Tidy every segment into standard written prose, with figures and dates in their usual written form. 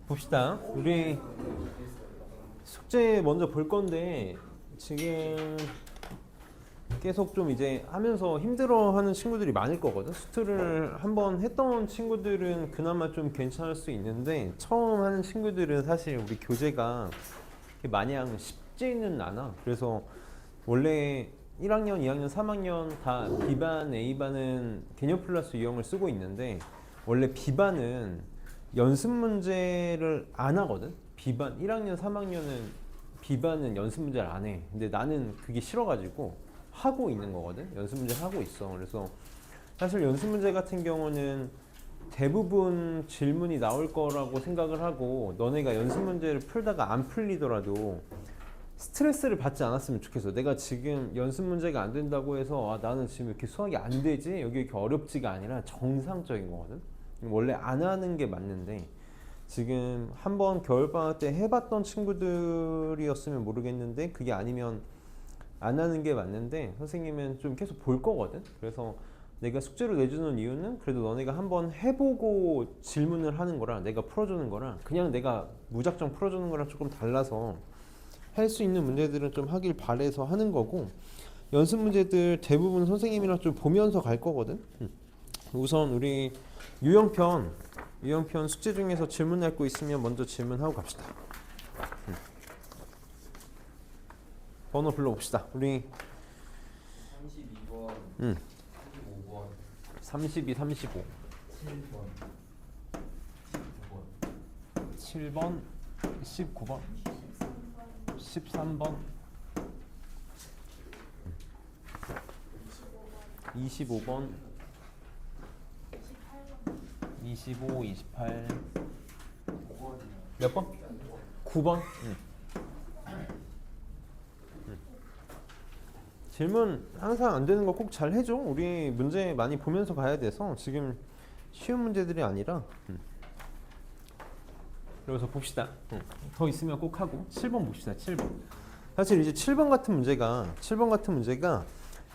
봅시다. 우리 숙제 먼저 볼 건데 지금 계속 좀 이제 하면서 힘들어하는 친구들이 많을 거거든. 수트를 한번 했던 친구들은 그나마 좀 괜찮을 수 있는데 처음 하는 친구들은 사실 우리 교재가 마냥 쉽지는 않아. 그래서 원래 1학년, 2학년, 3학년 다 B반, A반은 개념 플러스 유형을 쓰고 있는데 원래 B반은 연습 문제를 안 하거든. B반 1학년, 3학년은 B반은 연습 문제를 안 해. 근데 나는 그게 싫어가지고 하고 있는 거거든. 연습 문제 하고 있어. 그래서 사실 연습 문제 같은 경우는 대부분 질문이 나올 거라고 생각을 하고 너네가 연습 문제를 풀다가 안 풀리더라도 스트레스를 받지 않았으면 좋겠어. 내가 지금 연습 문제가 안 된다고 해서 나는 지금 이렇게 수학이 안 되지? 여기 이렇게 어렵지가 아니라 정상적인 거거든. 원래 안 하는 게 맞는데 지금 한번 겨울방학 때 해봤던 친구들이었으면 모르겠는데 그게 아니면 안 하는 게 맞는데 선생님은 좀 계속 볼 거거든. 그래서 내가 숙제로 내주는 이유는 그래도 너네가 한번 해보고 질문을 하는 거랑 내가 풀어주는 거랑 그냥 내가 무작정 풀어주는 거랑 조금 달라서 할 수 있는 문제들은 좀 하길 바래서 하는 거고 연습 문제들 대부분 선생님이랑 좀 보면서 갈 거거든. 우선 우리 유형편 숙제 중에서 질문할 거 있으면 먼저 질문하고 갑시다. 번호 불러봅시다. 우리 32번, 35번, 32, 35 7번, 7번, 19번, 13번, 25번, 25, 28 몇 번? 9번? 질문 항상 안 되는 거 꼭 잘 해줘. 우리 문제 많이 보면서 가야 돼서 지금 쉬운 문제들이 아니라 그래서 봅시다. 더 있으면 꼭 하고 7번 봅시다. 7번. 사실 이제 7번 같은 문제가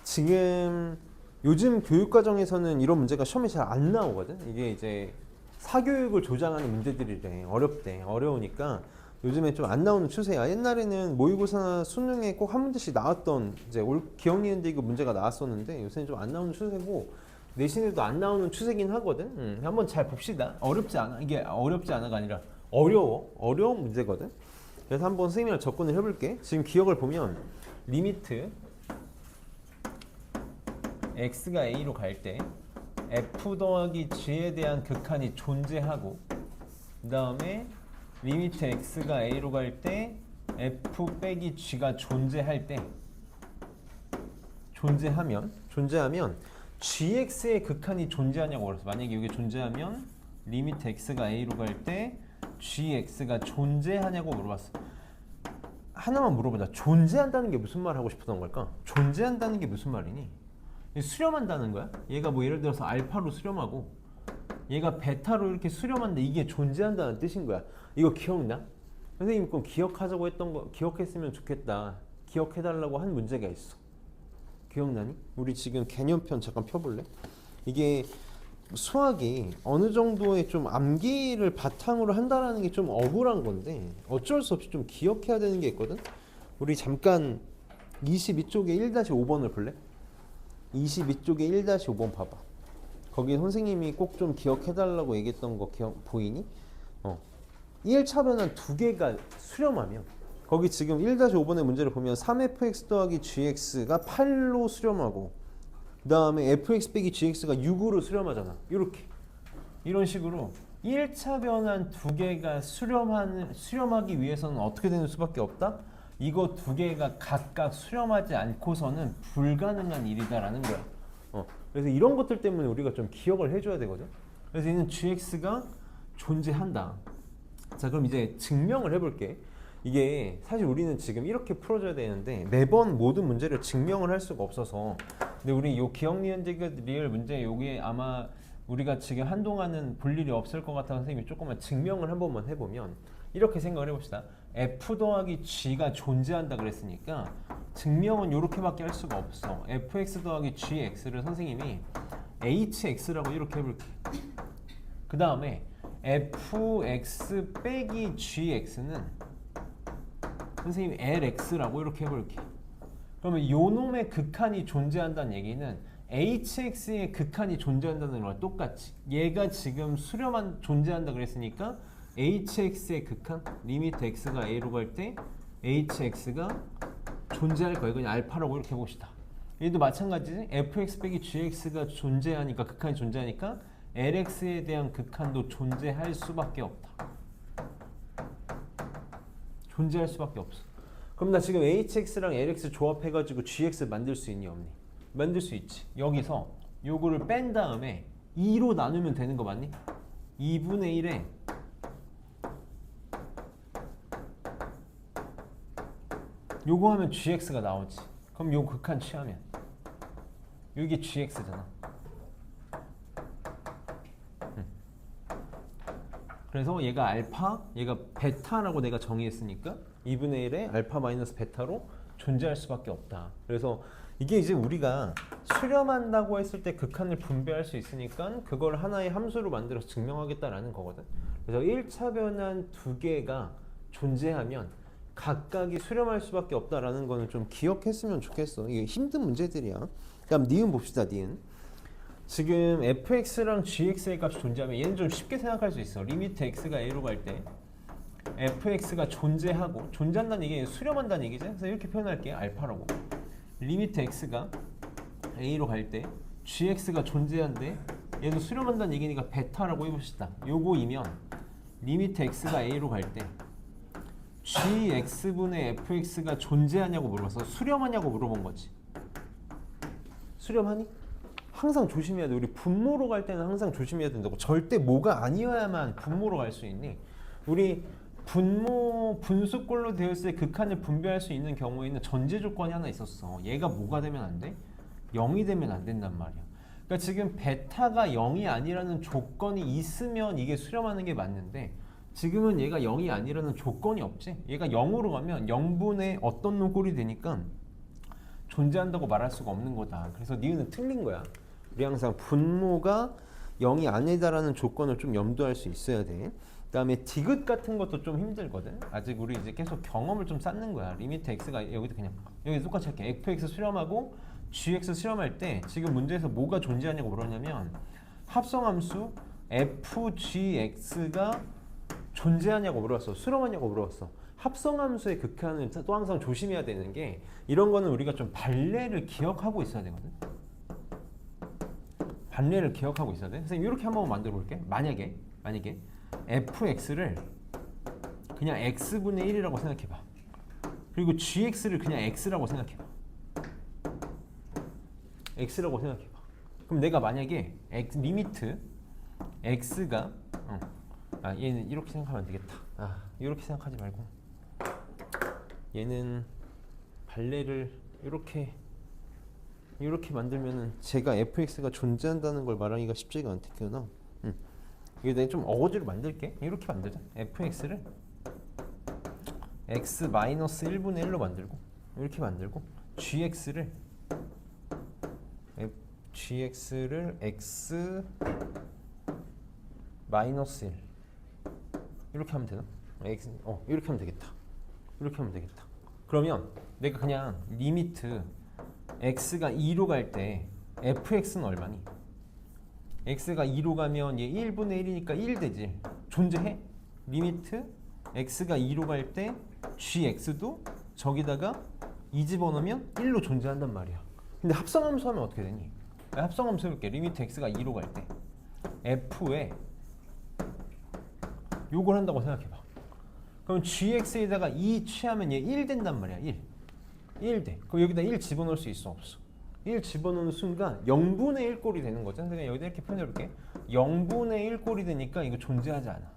지금 요즘 교육과정에서는 이런 문제가 시험에 잘 안 나오거든. 이게 이제 사교육을 조장하는 문제들이래. 어렵대. 어려우니까 요즘에 좀 안 나오는 추세야. 옛날에는 모의고사나 수능에 꼭 한 문제씩 나왔던 이제 올 기억 니은 디귿 문제가 나왔었는데 요새는 좀 안 나오는 추세고 내신에도 안 나오는 추세긴 하거든. 한번 잘 봅시다. 어렵지 않아. 이게 어렵지 않아가 아니라 어려운 문제거든. 그래서 한번 선생님이랑 접근을 해볼게. 지금 기억을 보면 리미트 x가 a로 갈 때 f 더하기 g에 대한 극한이 존재하고 그 다음에 리미트 x가 a로 갈 때 f 빼기 g가 존재할 때 존재하면 gx의 극한이 존재하냐고 그랬어. 만약에 이게 존재하면 리미트 x가 a로 갈 때 gx가 존재하냐고 물어봤어. 하나만 물어보자. 존재한다는 게 무슨 말 하고 싶었던 걸까? 존재한다는 게 무슨 말이니? 수렴한다는 거야? 얘가 뭐 예를 들어서 알파로 수렴하고 얘가 베타로 이렇게 수렴한데 이게 존재한다는 뜻인 거야. 이거 기억나? 선생님 꼭 기억하자고 했던 거 기억했으면 좋겠다. 기억해달라고 한 문제가 있어. 기억나니? 우리 지금 개념편 잠깐 펴볼래? 이게 수학이 어느 정도의 좀 암기를 바탕으로 한다라는 게 좀 억울한 건데 어쩔 수 없이 좀 기억해야 되는 게 있거든? 우리 잠깐 22쪽에 1-5번을 볼래? 22쪽에 1-5번 봐봐. 거기 선생님이 꼭 좀 기억해달라고 얘기했던 거 기억 보이니? 1차 변환 두 개가 수렴하면 거기 지금 1-5번의 문제를 보면 3fx 더하기 gx가 8로 수렴하고 그 다음에 fx 빼기 gx가 6으로 수렴하잖아. 이런 식으로 1차 변환 두 개가 수렴하기 위해서는 어떻게 되는 수밖에 없다? 이거 두 개가 각각 수렴하지 않고서는 불가능한 일이다라는 거야. 그래서 이런 것들 때문에 우리가 좀 기억을 해줘야 되거든. 그래서 얘는 gx가 존재한다. 자, 그럼 이제 증명을 해볼게. 이게 사실 우리는 지금 이렇게 풀어줘야 되는데 매번 모든 문제를 증명을 할 수가 없어서 근데 우리 요 기억 니은 디귿 리을 문제 요게 아마 우리가 지금 한동안은 볼 일이 없을 것 같아서 선생님이 조금만 증명을 한 번만 해보면 이렇게 생각을 해봅시다. f 더하기 g가 존재한다 그랬으니까 증명은 이렇게밖에 할 수가 없어. fx 더하기 gx를 선생님이 hx라고 이렇게 해볼게. 그 다음에 fx 빼기 gx는 선생님 lx라고 이렇게 해볼게. 그러면 요 놈의 극한이 존재한다는 얘기는 hx의 극한이 존재한다는 거랑 똑같이 얘가 지금 수렴한 존재한다 그랬으니까 hx의 극한 리미트 x가 a로 갈 때 hx가 존재할 거예요. 그냥 알파라고 이렇게 해봅시다. 얘도 마찬가지지. fx 빼기 gx가 존재하니까 극한이 존재하니까 lx에 대한 극한도 존재할 수밖에 없다. 존재할 수밖에 없어. 그럼 나 지금 hx랑 lx 조합해가지고 gx 만들 수 있니 없니? 만들 수 있지. 여기서 요거를 뺀 다음에 2로 나누면 되는 거 맞니? 2분의 1에 요거 하면 gx가 나오지. 그럼 요 극한 취하면 이게 gx잖아. 그래서 얘가 알파, 얘가 베타라고 내가 정의했으니까 2분의 1에 알파 마이너스 베타로 존재할 수밖에 없다. 그래서 이게 이제 우리가 수렴한다고 했을 때 극한을 분배할 수 있으니까 그걸 하나의 함수로 만들어서 증명하겠다라는 거거든. 그래서 1차 변환 두 개가 존재하면 각각이 수렴할 수밖에 없다라는 거는 좀 기억했으면 좋겠어. 이게 힘든 문제들이야. 그다음 니은 봅시다. 니은. 지금 fx랑 gx의 값이 존재하면 얘는 좀 쉽게 생각할 수 있어. 리미트 x가 a로 갈 때 fx가 존재하고 존재한다는 얘기는 수렴한다는 얘기지. 그래서 이렇게 표현할게요. 알파라고. 리미트 x가 a로 갈 때 gx가 존재한데 얘도 수렴한다는 얘기니까 베타라고 해봅시다. 요거이면 리미트 x가 a로 갈 때 gx분의 fx가 존재하냐고 물어봐서 수렴하냐고 물어본 거지. 수렴하니? 항상 조심해야 돼. 우리 분모로 갈 때는 항상 조심해야 된다고. 절대 뭐가 아니어야만 분모로 갈 수 있니? 우리 분수꼴로 되어 있을 때 극한을 분배할 수 있는 경우에는 전제 조건이 하나 있었어. 얘가 뭐가 되면 안 돼? 0이 되면 안 된단 말이야. 그러니까 지금 베타가 0이 아니라는 조건이 있으면 이게 수렴하는 게 맞는데 지금은 얘가 0이 아니라는 조건이 없지. 얘가 0으로 가면 0분의 어떤 놈 꼴이 되니까 존재한다고 말할 수가 없는 거다. 그래서 니은은 틀린 거야. 우리 항상 분모가 0이 아니다라는 조건을 좀 염두할 수 있어야 돼. 그 다음에 디귿 같은 것도 좀 힘들거든. 아직 우리 이제 계속 경험을 좀 쌓는 거야. 리미트 x가 여기도 그냥 여기 똑같이 할게. fx 수렴하고 gx 수렴할 때 지금 문제에서 뭐가 존재하냐고 물었냐면 합성함수 fgx가 존재하냐고 물어봤어. 수렴하냐고 물어봤어. 합성함수의 극한은 또 항상 조심해야 되는 게 이런 거는 우리가 좀 반례를 기억하고 있어야 되거든. 반례를 기억하고 있어야 돼. 선생님 이렇게 한번 만들어 볼게. 만약에 fx를 그냥 x분의 1이라고 생각해봐. 그리고 gx를 그냥 x라고 생각해봐. x라고 생각해봐. 그럼 내가 만약에 리미트 x가 얘는 이렇게 생각하면 안 되겠다. 이렇게 생각하지 말고 얘는 발레를 이렇게 만들면은 제가 fx가 존재한다는 걸 말하기가 쉽지가 않대. 그러나 이거 내가 좀 어거지로 만들게. 이렇게 만들자. fx를 x 1분의 1로 만들고 이렇게 만들고 gx를 x -1 이렇게 하면 되나? 이렇게 하면 되겠다. 이렇게 하면 되겠다. 그러면 내가 그냥 리미트 x가 2로 갈 때 fx는 얼마니? x가 2로 가면 얘 1분의 1이니까 1 되지. 존재해? 리미트 x가 2로 갈 때 gx도 저기다가 2 집어넣으면 1로 존재한단 말이야. 근데 합성함수 하면 어떻게 되니? 합성함수 해볼게. 리미트 x가 2로 갈 때 f에 요걸 한다고 생각해봐. 그럼 gx에다가 2 취하면 얘 1 된단 말이야. 1 돼. 그럼 여기다 1 집어넣을 수 있어 없어? 1 집어넣는 순간 0분의 1 꼴이 되는 거죠. 그냥 여기다 이렇게 표현해볼게. 0분의 1 꼴이 되니까 이거 존재하지 않아.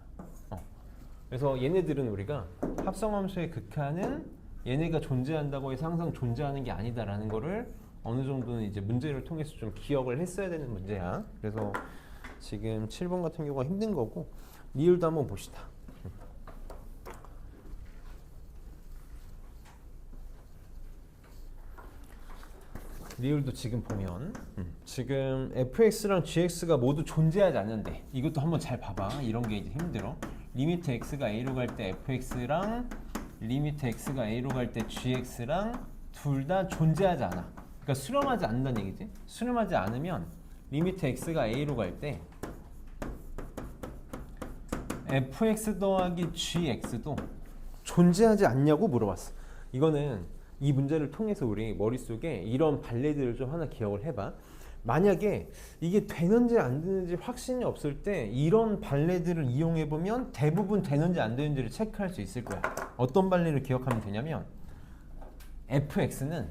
그래서 얘네들은 우리가 합성함수의 극한은 얘네가 존재한다고 해서 항상 존재하는 게 아니다라는 거를 어느 정도는 이제 문제를 통해서 좀 기억을 했어야 되는 문제야. 그래서 지금 7번 같은 경우가 힘든 거고 리을도 한번 봅시다. 리을도 지금 보면 지금 fx랑 gx가 모두 존재하지 않는데 이것도 한번 잘 봐봐. 이런 게 이제 힘들어. 리미트 x가 a로 갈 때 fx랑 리미트 x가 a로 갈 때 gx랑 둘 다 존재하지 않아. 그러니까 수렴하지 않는다는 얘기지. 수렴하지 않으면 리미트 x가 a로 갈 때 fx 더하기 gx도 존재하지 않냐고 물어봤어. 이거는 이 문제를 통해서 우리 머릿속에 이런 발레들을 좀 하나 기억을 해봐. 만약에 이게 되는지 안 되는지 확신이 없을 때 이런 발레들을 이용해 보면 대부분 되는지 안 되는지를 체크할 수 있을 거야. 어떤 발레를 기억하면 되냐면 fx는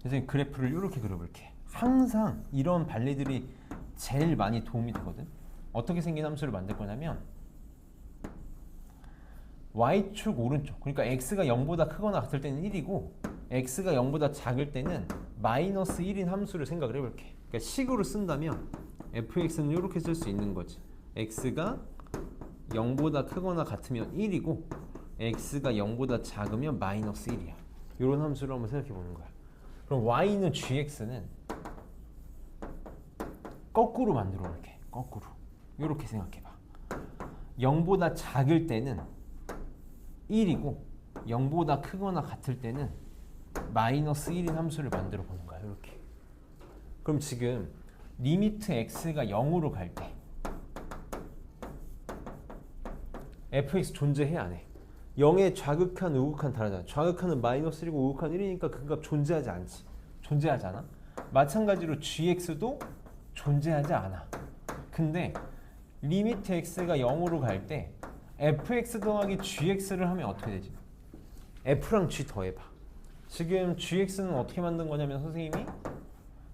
선생님 그래프를 이렇게 그려볼게. 항상 이런 발레들이 제일 많이 도움이 되거든. 어떻게 생긴 함수를 만들 거냐면 y축 오른쪽, 그러니까 x가 0보다 크거나 같을 때는 1이고 x가 0보다 작을 때는 마이너스 1인 함수를 생각을 해볼게. 그러니까 식으로 쓴다면 fx는 이렇게 쓸 수 있는 거지. x가 0보다 크거나 같으면 1이고 x가 0보다 작으면 마이너스 1이야. 이런 함수를 한번 생각해 보는 거야. 그럼 y는 gx는 거꾸로 만들어 볼게. 거꾸로. 이렇게 생각해 봐. 0보다 작을 때는 1이고 0보다 크거나 같을 때는 마이너스 1인 함수를 만들어 보는 거야. 이렇게. 그럼 지금 리미트 x가 0으로 갈 때 fx 존재해 안 해? 0의 좌극한 우극한 다르잖아. 좌극한은 마이너스 1이고 우극한 1이니까 그 값 존재하지 않지. 존재하지 않아? 마찬가지로 gx도 존재하지 않아. 근데 리미트 x가 0으로 갈 때 fx 더하기 gx를 하면 어떻게 되지? f랑 g 더해봐. 지금 gx는 어떻게 만든 거냐면 선생님이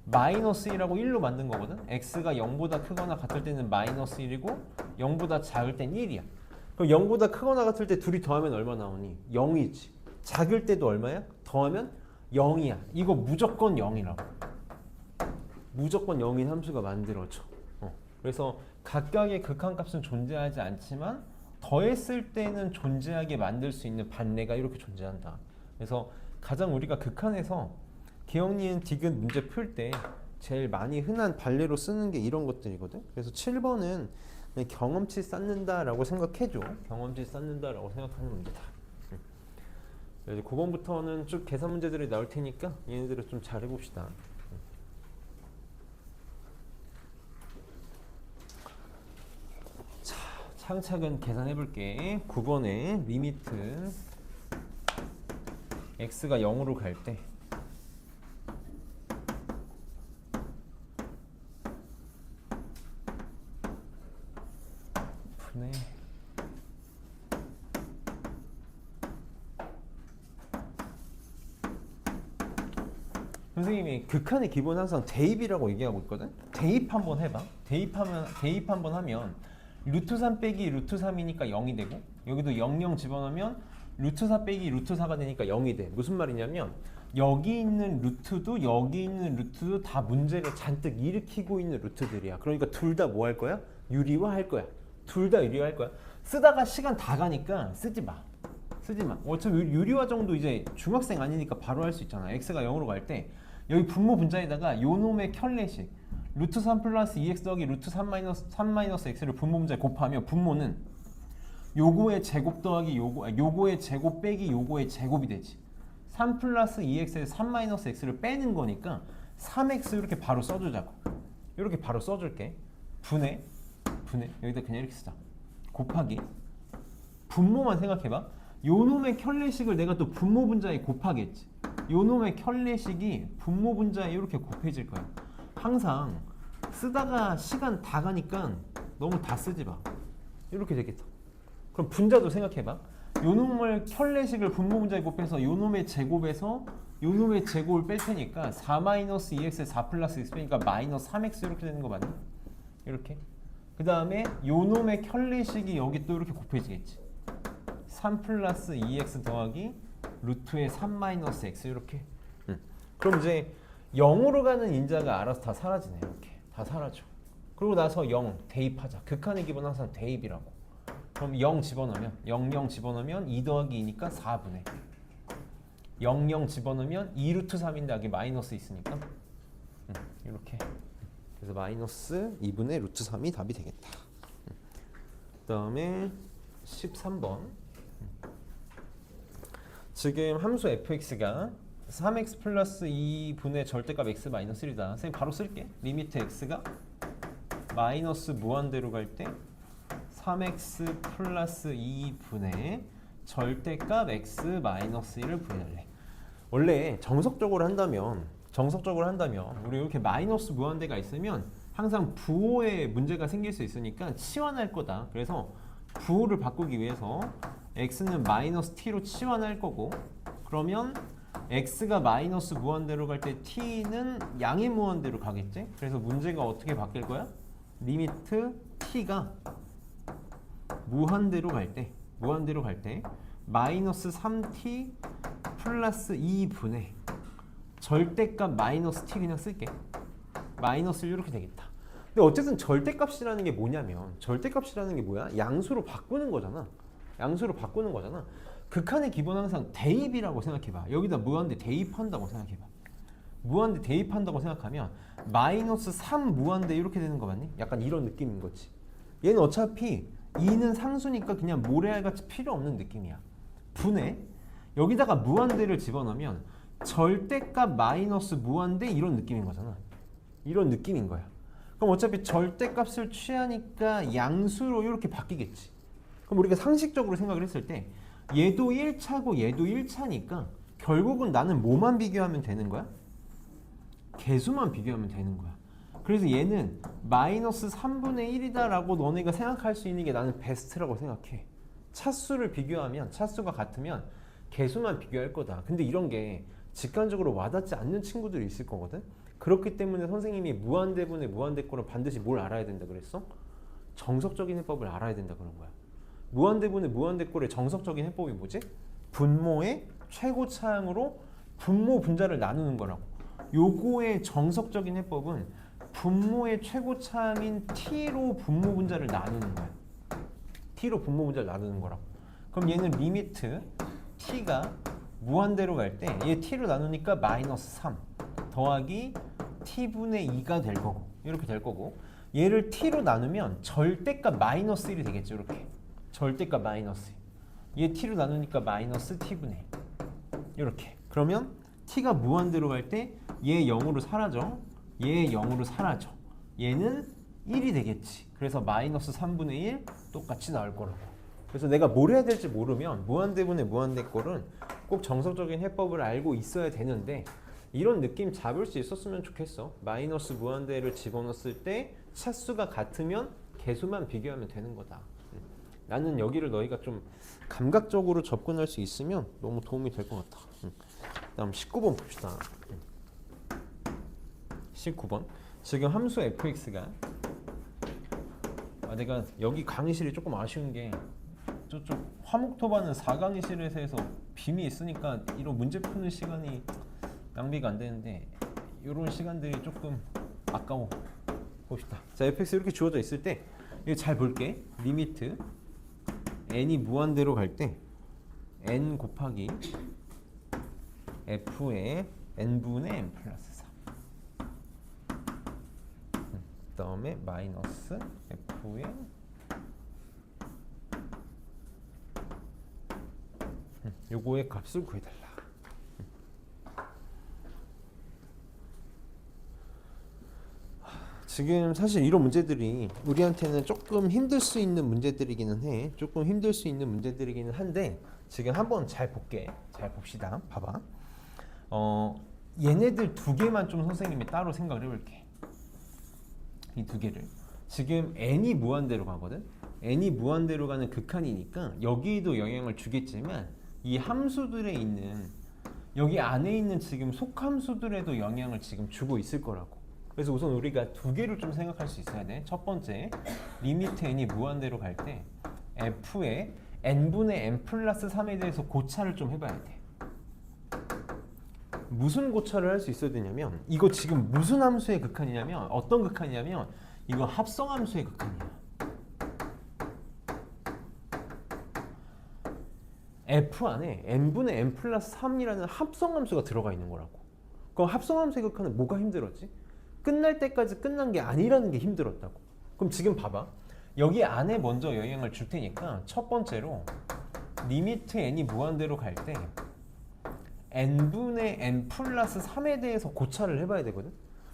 마이너스 1하고 1로 만든 거거든. x가 0보다 크거나 같을 때는 마이너스 1이고 0보다 작을 땐 1이야. 그럼 0보다 크거나 같을 때 둘이 더하면 얼마 나오니? 0이지. 작을 때도 얼마야? 더하면 0이야. 이거 무조건 0이라고. 무조건 0인 함수가 만들어져. 그래서 각각의 극한값은 존재하지 않지만 더했을 때는 존재하게 만들 수 있는 반례가 이렇게 존재한다. 그래서 가장 우리가 극한에서 기억, 니은, 디귿 문제 풀 때 제일 많이 흔한 발례로 쓰는 게 이런 것들이거든. 그래서 7번은 경험치 쌓는다라고 생각해줘. 경험치 쌓는다라고 생각하는 문제다. 이제 9번부터는 쭉 계산 문제들이 나올 테니까 얘네들을 좀 잘 해봅시다. 자, 차근차근 계산해 볼게. 9번에 리미트 x가 0으로 갈 때 분의 선생님이 극한의 기본 항상 대입이라고 얘기하고 있거든. 대입 한번 해봐. 대입 한번 하면 루트 3 빼기 루트 3이니까 0이 되고 여기도 0 집어넣으면 루트 4 빼기 루트 4가 되니까 0이 돼. 무슨 말이냐면 여기 있는 루트도 여기 있는 루트도 다 문제를 잔뜩 일으키고 있는 루트들이야. 그러니까 둘 다 뭐 할 거야? 유리화할 거야. 둘 다 유리화할 거야. 쓰다가 시간 다 가니까 쓰지 마. 쓰지 마. 어차피 유리화 정도 이제 중학생 아니니까 바로 할 수 있잖아. x가 0으로 갈 때 여기 분모 분자에다가 요놈의 켤레식 루트 3 플러스 2x 더하기 루트 3 마이너스 x를 분모 분자에 곱하면 분모는 요거의 제곱 더하기 요거의 제곱 빼기 요거의 제곱이 되지. 3 플러스 2x에 3 마이너스 x를 빼는 거니까 3x 이렇게 바로 써주자고. 이렇게 바로 써줄게. 분해 여기다 그냥 이렇게 쓰자. 곱하기 분모만 생각해봐. 요놈의 켤레식을 내가 또 분모 분자에 곱하겠지. 요놈의 켤레식이 분모 분자에 이렇게 곱해질 거야. 항상 쓰다가 시간 다 가니까 너무 다 쓰지 마. 이렇게 되겠다. 그럼 분자도 생각해봐. 요놈의 켤레식을 분모 분자에 곱해서 요놈의 제곱에서 요놈의 제곱을 뺄 테니까 4 마이너스 2x에 4 플러스 x 빼니까 마이너스 3x 이렇게 되는 거 맞니? 이렇게. 그 다음에 요놈의 켤레식이 여기 또 이렇게 곱해지겠지. 3 플러스 2x 더하기 루트의 3 마이너스 x 이렇게. 그럼 이제 0으로 가는 인자가 알아서 다 사라지네. 이렇게 다 사라져. 그리고 나서 0 대입하자. 극한의 기본 항상 대입이라고. 그럼 0 집어넣으면 0 집어넣으면 2 더하기 2니까 4분의 00 집어넣으면 2루트 3인데 여기 마이너스 있으니까 이렇게. 그래서 마이너스 2분의 루트 3이 답이 되겠다. 그 다음에 13번. 지금 함수 fx가 3x 플러스 2분의 절대값 x 마이너스 1이다. 선생님 바로 쓸게. 리미트 x가 마이너스 무한대로 갈 때 3x 플러스 2분의 절대값 x 마이너스 1을 구해달래. 원래 정석적으로 한다면 우리 이렇게 마이너스 무한대가 있으면 항상 부호에 문제가 생길 수 있으니까 치환할 거다. 그래서 부호를 바꾸기 위해서 x는 마이너스 t로 치환할 거고, 그러면 x가 마이너스 무한대로 갈 때 t는 양의 무한대로 가겠지? 그래서 문제가 어떻게 바뀔 거야? 리미트 t가 무한대로 갈 때 마이너스 3t 플러스 2분의 절대값 마이너스 t 그냥 쓸게. 마이너스 이렇게 되겠다. 근데 어쨌든 절대값이라는 게 뭐냐면, 절대값이라는 게 뭐야? 양수로 바꾸는 거잖아. 극한의 기본 항상 대입이라고 생각해봐. 여기다 무한대 대입한다고 생각해봐. 무한대 대입한다고 생각하면 마이너스 3 무한대 이렇게 되는 거 맞니? 약간 이런 느낌인 거지. 얘는 어차피 2는 상수니까 그냥 모래알같이 필요 없는 느낌이야. 분해 여기다가 무한대를 집어넣으면 절대값 마이너스 무한대 이런 느낌인 거잖아. 이런 느낌인 거야. 그럼 어차피 절대값을 취하니까 양수로 이렇게 바뀌겠지. 그럼 우리가 상식적으로 생각을 했을 때 얘도 1차고 얘도 1차니까 결국은 나는 뭐만 비교하면 되는 거야? 개수만 비교하면 되는 거야. 그래서 얘는 마이너스 3분의 1이다 라고 너네가 생각할 수 있는 게 나는 베스트라고 생각해. 차수를 비교하면, 차수가 같으면 개수만 비교할 거다. 근데 이런 게 직관적으로 와닿지 않는 친구들이 있을 거거든. 그렇기 때문에 선생님이 무한대분의 무한대꼴은 반드시 뭘 알아야 된다 그랬어? 정석적인 해법을 알아야 된다 그런 거야. 무한대분의 무한대꼴의 정석적인 해법이 뭐지? 분모의 최고차항으로 분모 분자를 나누는 거라고. 요거의 정석적인 해법은 분모의 최고차항인 t로 분모 분자를 나누는 거야. t로 분모 분자를 나누는 거라고. 그럼 얘는 리미트 t가 무한대로 갈 때 얘 t로 나누니까 마이너스 3 더하기 t분의 2가 될 거고, 이렇게 될 거고, 얘를 t로 나누면 절대값 마이너스 1이 되겠죠. 이렇게 절대값 마이너스 1. 얘 t로 나누니까 마이너스 t분의 1. 이렇게. 그러면 t가 무한대로 갈 때 얘 0으로 사라져. 얘 0으로 사라져. 얘는 1이 되겠지. 그래서 마이너스 3분의 1 똑같이 나올 거라고. 그래서 내가 뭘 해야 될지 모르면 무한대분의 무한대꼴은 꼭 정석적인 해법을 알고 있어야 되는데, 이런 느낌 잡을 수 있었으면 좋겠어. 마이너스 무한대를 집어넣었을 때 차수가 같으면 개수만 비교하면 되는 거다. 나는 여기를 너희가 좀 감각적으로 접근할 수 있으면 너무 도움이 될 것 같아. 다음 19번 봅시다. 19번. 지금 함수 fx가 내가 여기 강의실이 조금 아쉬운 게 저쪽 화목토반은 4강의실에서 해서 빔이 있으니까 이런 문제 푸는 시간이 낭비가 안 되는데 이런 시간들이 조금 아까워. 봅시다. 자, fx 이렇게 주어져 있을 때 이거 잘 볼게. 리미트 n이 무한대로 갈 때 n 곱하기 f의 n분의 n 플러스 4. 그 다음에 마이너스 f의 요거의 값을 구해달라. 지금 사실 이런 문제들이 우리한테는 조금 힘들 수 있는 문제들이기는 해. 조금 힘들 수 있는 문제들이기는 한데 지금 한번 잘 볼게. 잘 봅시다. 봐봐. 얘네들 두 개만 좀 선생님이 따로 생각을 해볼게. 이 두 개를. 지금 n이 무한대로 가거든. n이 무한대로 가는 극한이니까 여기도 영향을 주겠지만 이 함수들에 있는 여기 안에 있는 지금 속함수들에도 영향을 지금 주고 있을 거라고. 그래서 우선 우리가 두 개를 좀 생각할 수 있어야 돼. 첫 번째, 리미트 n이 무한대로 갈 때 f의 n분의 n 플러스 3에 대해서 고차를 좀 해봐야 돼. 무슨 고차를 할 수 있어야 되냐면 이거 지금 무슨 함수의 극한이냐면 어떤 극한이냐면 이거 합성함수의 극한이야. f 안에 n분의 n 플러스 3이라는 합성함수가 들어가 있는 거라고. 그럼 합성함수의 극한은 뭐가 힘들었지? 끝날 때까지 끝난 게 아니라는 게 힘들었다고. 그럼 지금 봐봐. 여기 안에 먼저 영향을 줄 테니까 첫 번째로 리미트 n이 무한대로 갈 때 n분의 n 플러스 3에 대해서 고찰을 해봐야 되거든.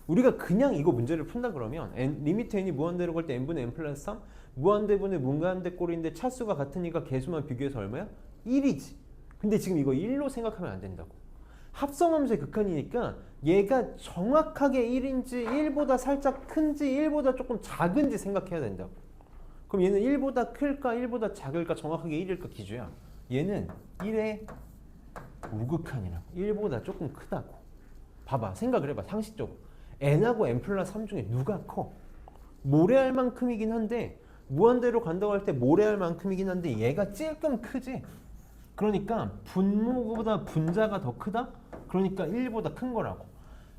우리가 그냥 이거 문제를 푼다 그러면 리미트 n이 무한대로 갈 때 n분의 n 플러스 3 무한대분의 무한대 꼴인데 차수가 같으니까 개수만 비교해서 얼마야? 1이지. 근데 지금 이거 1로 생각하면 안 된다고. 합성함수의 극한이니까 얘가 정확하게 1인지 1보다 살짝 큰지 1보다 조금 작은지 생각해야 된다고. 그럼 얘는 1보다 클까 1보다 작을까 정확하게 1일까 기주야. 얘는 1의 우극한이라고. 1보다 조금 크다고. 봐봐. 생각을 해봐. 상식적으로. n하고 n 플러스 3 중에 누가 커? 모래알 만큼이긴 한데 무한대로 간다고 할 때 모래알 만큼이긴 한데 얘가 조금 크지? 그러니까 분모보다 분자가 더 크다? 그러니까 1보다 큰 거라고.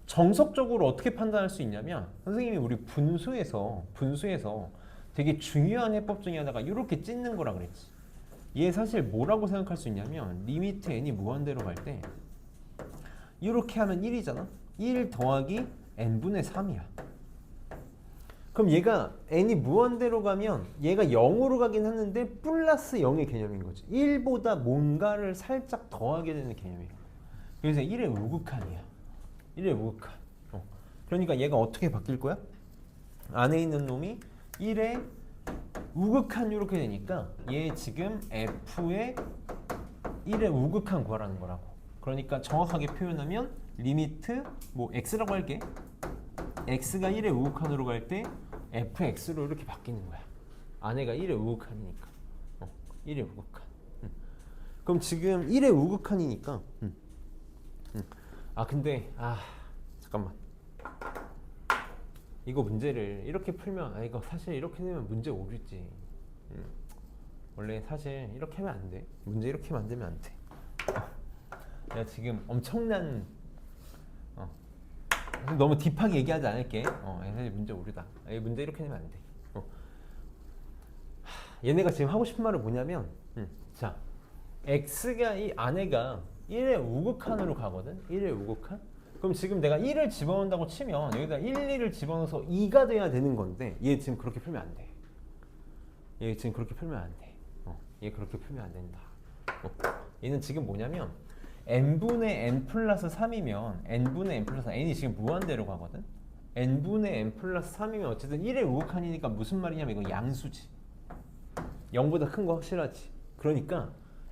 정석적으로 어떻게 판단할 수 있냐면 선생님이 우리 분수에서 되게 중요한 해법 중에 하나가 이렇게 찢는 거라 그랬지. 얘 사실 뭐라고 생각할 수 있냐면 리미트 n이 무한대로 갈 때 이렇게 하면 1이잖아. 1 더하기 n분의 3이야. 그럼 얘가 n이 무한대로 가면 얘가 0으로 가긴 하는데 플러스 0의 개념인 거지. 1보다 뭔가를 살짝 더하게 되는 개념이야. 그래서 1의 우극한이야. 1의 우극한. 그러니까 얘가 어떻게 바뀔 거야? 안에 있는 놈이 1의 우극한 이렇게 되니까 얘 지금 f의 1의 우극한 구하라는 거라고. 그러니까 정확하게 표현하면 리미트 뭐 x라고 할게. x가 1의 우극한으로 갈 때 fx로 이렇게 바뀌는 거야. 안에가 1의 우극한이니까. 1의 우극한. 그럼 지금 1의 우극한이니까. 근데 잠깐만. 이거 문제를 이렇게 풀면 이거 사실 이렇게 되면 문제 오류지. 원래 사실 이렇게 하면 안 돼. 문제 이렇게 만들면 안 돼. 내가 지금 엄청난 너무 딥하게 얘기하지 않을게. 사실 문제 오류다. 이 문제 이렇게 되면 안 돼. 얘네가 지금 하고 싶은 말은 뭐냐면 자 x가 이 안에가 1의 우극한으로 가거든. 1의 우극한. 그럼 지금 내가 1을 집어넣는다고 치면 여기다 1, 2를 집어넣어서 2가 돼야 되는 건데 얘 지금 그렇게 풀면 안 돼. 얘 지금 그렇게 풀면 안 돼. 얘 그렇게 풀면 안 된다. 얘는 지금 뭐냐면 n분의 n 플러스 3이면 n분의 n 플러스 3 n이 지금 무한대로 가거든. n분의 n 플러스 3이면 어쨌든 1의 우극한이니까 무슨 말이냐면 이거 양수지. 0보다 큰 거 확실하지. 그러니까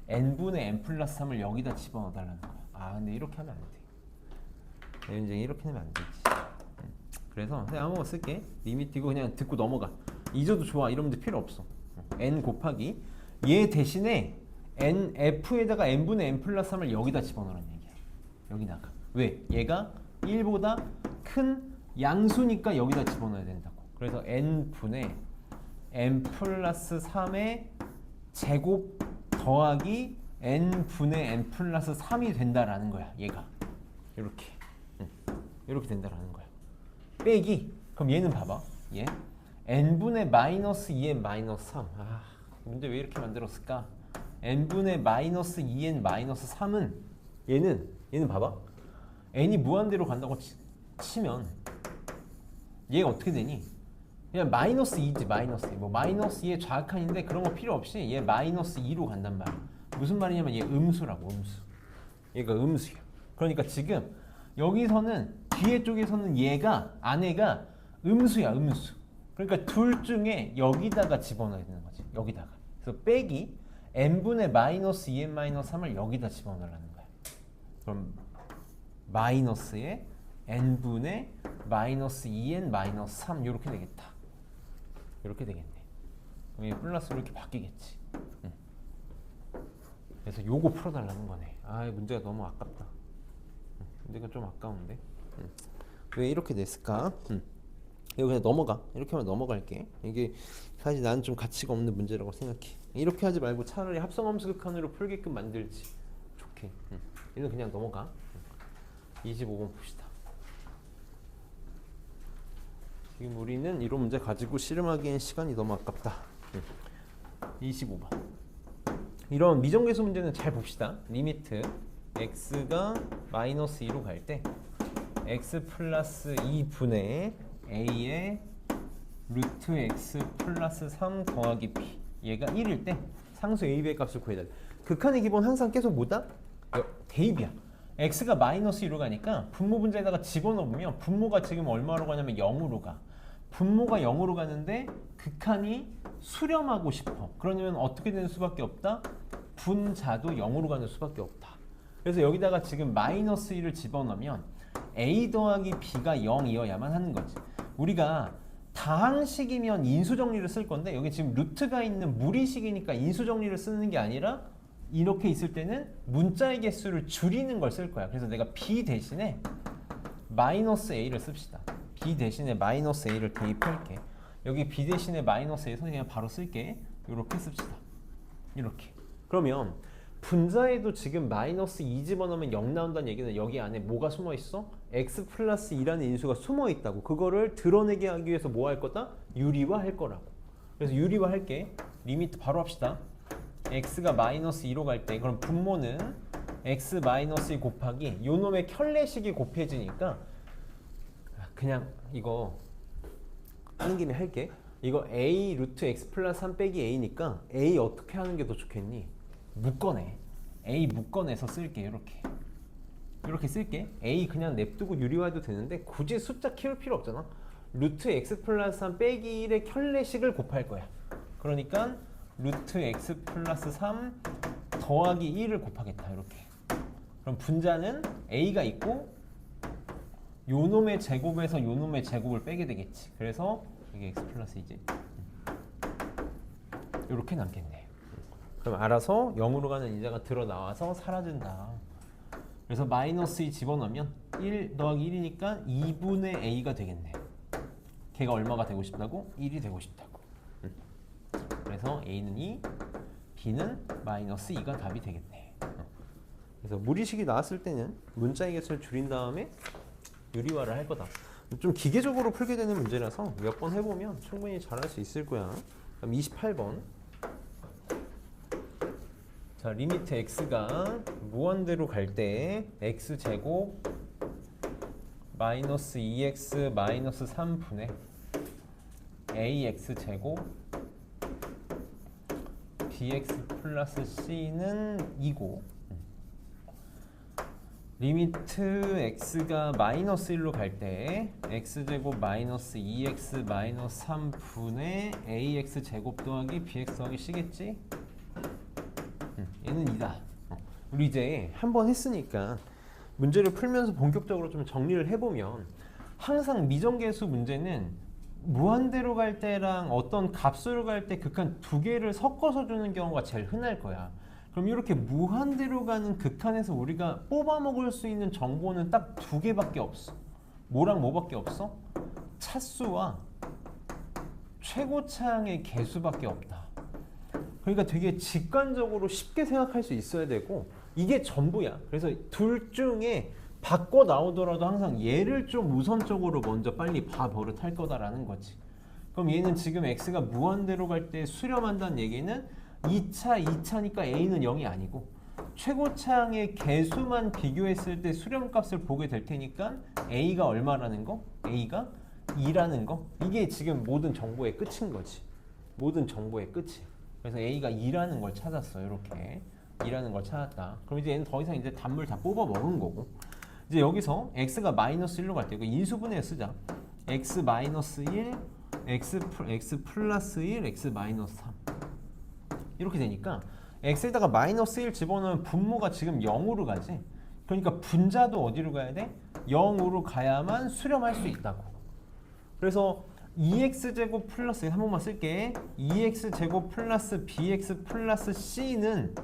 n분의 n 플러스 3을 여기다 집어넣어 달라는 거야. 근데 이렇게 하면 안 돼. 이제 이렇게 하면 안 되지. 그래서 그냥 아무거나 쓸게. 리미트 이거 그냥 듣고 넘어가. 잊어도 좋아. 이런 문제 필요 없어. n 곱하기 얘 대신에 f에다가 n분의 n 플러스 3을 여기다 집어넣으라는 얘기야. 여기다가. 왜? 얘가 1보다 큰 양수니까 여기다 집어넣어야 된다고. 그래서 n분의 n 플러스 3의 제곱 더하기 n분의 n 플러스 3이 된다라는 거야. 얘가. 이렇게. 이렇게 된다라는 거야. 빼기. 그럼 얘는 봐봐. 얘 n분의 마이너스 2n 마이너스 3. 문제 왜 이렇게 만들었을까? n분의 마이너스 2n 마이너스 3은 얘는 봐봐. n이 무한대로 간다고 치면 얘가 어떻게 되니? 그냥 마이너스 2지. 마이너스 2. 뭐 마이너스 2의 좌극한인데 그런 거 필요 없이 얘 마이너스 2로 간단 말이야. 무슨 말이냐면 얘 음수라고. 음수. 얘가 음수야. 그러니까 지금 여기서는 뒤에 쪽에서는 얘가 안에가 음수야. 음수. 그러니까 둘 중에 여기다가 집어넣어야 되는 거지. 여기다가. 그래서 빼기 n분의 마이너스 2n 마이너스 3을 여기다 집어넣으라는 거야. 그럼 마이너스에 n분의 마이너스 2n 마이너스 3 이렇게 되겠다. 이렇게 되겠네. 그럼 이 플러스로 이렇게 바뀌겠지. 그래서 요거 풀어달라는 거네. 문제가 너무 아깝다. 문제가 좀 아까운데. 왜 이렇게 됐을까? 이거 그냥 넘어가. 이렇게 하면 넘어갈게. 이게 사실 나는 좀 가치가 없는 문제라고 생각해. 이렇게 하지 말고 차라리 합성함수 극한으로 풀게끔 만들지. 좋게. 얘는 그냥 넘어가. 25번 봅시다. 지금 우리는 이런 문제 가지고 씨름하기엔 시간이 너무 아깝다. 25번. 이런 미정계수 문제는 잘 봅시다. 리미트 x가 마이너스 2로 갈 때 x 플러스 2분의 a의 루트 x 플러스 3 더하기 b 얘가 1일 때 상수 a, b의 값을 구해야 돼. 극한의 기본 항상 계속 뭐다? 대입이야. x가 마이너스 2로 가니까 분모 분자에다가 집어넣으면 분모가 지금 얼마로 가냐면 0으로 가. 분모가 0으로 가는데 극한이 수렴하고 싶어. 그러면 어떻게 되는 수밖에 없다? 분자도 0으로 가는 수밖에 없다. 그래서 여기다가 지금 마이너스 1을 집어넣으면 a 더하기 b가 0이어야만 하는 거지. 우리가 다항식이면 인수정리를 쓸 건데 여기 지금 루트가 있는 무리식이니까 인수정리를 쓰는 게 아니라 이렇게 있을 때는 문자의 개수를 줄이는 걸 쓸 거야. 그래서 내가 b 대신에 마이너스 a를 씁시다. b 대신에 마이너스 a를 대입할게. 여기 b 대신에 마이너스 a 그냥 바로 쓸게. 이렇게 씁시다. 이렇게. 그러면 분자에도 지금 마이너스 2 집어넣으면 0 나온다는 얘기는 여기 안에 뭐가 숨어 있어? x 플러스 2라는 인수가 숨어 있다고. 그거를 드러내게 하기 위해서 뭐 할 거다? 유리화할 거라고. 그래서 유리화할게. 리미트 바로 합시다. x가 마이너스 2로 갈 때 그럼 분모는 x 마이너스 2 곱하기 요 놈의 켤레식이 곱해지니까 그냥 이거 하는 김에 할게. 이거 a 루트 x 플러스 3 빼기 a니까 a 어떻게 하는 게 더 좋겠니? 묶어내. a 묶어내서 쓸게. 이렇게 쓸게. a 그냥 냅두고 유리화해도 되는데 굳이 숫자 키울 필요 없잖아. 루트 x 플러스 3 빼기 1의 켤레식을 곱할 거야. 그러니까 루트 x 플러스 3 더하기 1을 곱하겠다. 이렇게. 그럼 분자는 a가 있고 요 놈의 제곱에서 요 놈의 제곱을 빼게 되겠지. 그래서 이게 x 플러스 2지. 이렇게 남겠네. 그럼 알아서 0으로 가는 인자가 드러 나와서 사라진다. 그래서 마이너스 2 집어넣으면 1 더하기 1이니까 2분의 a가 되겠네. 걔가 얼마가 되고 싶다고? 1이 되고 싶다고. 그래서 a는 2, b는 마이너스 2가 답이 되겠네. 그래서 무리식이 나왔을 때는 문자의 개수를 줄인 다음에 유리화를 할 거다. 좀 기계적으로 풀게 되는 문제라서 몇 번 해보면 충분히 잘할 수 있을 거야. 그럼 28번. 자, 리미트 x가 무한대로 갈 때 x제곱 마이너스 2x 마이너스 3분의 ax제곱 bx 플러스 c는 2고 리미트 x가 마이너스 1로 갈 때 x제곱 마이너스 2x 마이너스 3분의 ax제곱 더하기 bx 더하기 c겠지? 얘는 2다. 우리 이제 한 번 했으니까 문제를 풀면서 본격적으로 좀 정리를 해보면 항상 미정계수 문제는 무한대로 갈 때랑 어떤 값으로 갈 때 극한 두 개를 섞어서 주는 경우가 제일 흔할 거야. 그럼 이렇게 무한대로 가는 극한에서 우리가 뽑아 먹을 수 있는 정보는 딱 두 개밖에 없어. 뭐랑 뭐밖에 없어? 차수와 최고차항의 개수밖에 없다. 그러니까 되게 직관적으로 쉽게 생각할 수 있어야 되고 이게 전부야. 그래서 둘 중에 바꿔 나오더라도 항상 얘를 좀 우선적으로 먼저 빨리 봐 버릇할 거다라는 거지. 그럼 얘는 지금 x가 무한대로 갈 때 수렴한다는 얘기는 2차니까 a는 0이 아니고 최고차항의 개수만 비교했을 때 수렴값을 보게 될 테니까 a가 얼마라는 거? a가 2라는 거? 이게 지금 모든 정보의 끝인 거지. 모든 정보의 끝이야. 그래서 a가 2라는 걸 찾았어. 이렇게 2라는 걸 찾았다. 그럼 이제 얘는 더 이상 이제 단물 다 뽑아 먹은 거고. 이제 여기서 x가 마이너스 1로 갈 때 이거 인수분해 쓰자. x 마이너스 1, x 플러스 1, x 마이너스 3 이렇게 되니까 x에다가 마이너스 1 집어넣으면 분모가 지금 0으로 가지. 그러니까 분자도 어디로 가야 돼? 0으로 가야만 수렴할 수 있다고. 그래서 2x제곱 플러스 한 번만 쓸게. 2x제곱 플러스 bx 플러스 c는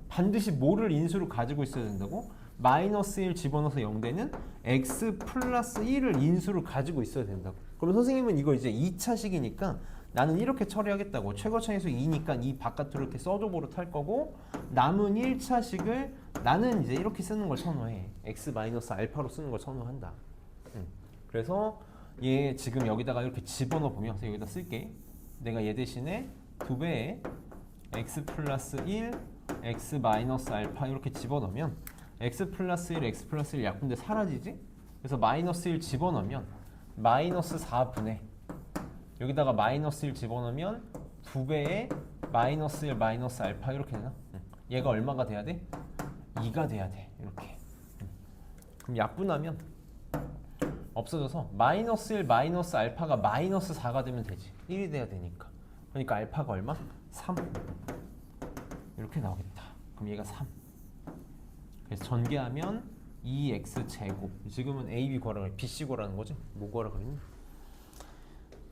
반드시 뭐를 인수로 가지고 있어야 된다고? 마이너스 1 집어넣어서 0되는 x 플러스 1을 인수로 가지고 있어야 된다고. 그럼 선생님은 이거 이제 2차식이니까 나는 이렇게 처리하겠다고. 최고차에서 2니까 이 바깥으로 이렇게 써줘 버릇할 거고 남은 1차식을 나는 이제 이렇게 쓰는 걸 선호해. x 마이너스 알파로 쓰는 걸 선호한다. 그래서 얘 지금 여기다가 이렇게 집어넣어 보면 여기다 쓸게. 내가 얘 대신에 2배의 x 플러스 1 x 마이너스 알파 이렇게 집어넣으면 x 플러스 1, x 플러스 1 약분돼 사라지지? 그래서 마이너스 1 집어넣으면 마이너스 4분의 여기다가 마이너스 1 집어넣으면 2배의 마이너스 1 마이너스 알파 이렇게 되나? 얘가 얼마가 돼야 돼? 2가 돼야 돼. 이렇게. 그럼 약분하면 없어져서 마이너스 1 마이너스 알파가 마이너스 4가 되면 되지. 1이 돼야 되니까. 그러니까 알파가 얼마? 3. 이렇게 나오겠다. 그럼 얘가 3. 그래서 전개하면 2x 제곱. 지금은 a, b 구하라고 b, c 구하라는 거지? 뭐 구하라 그랬니?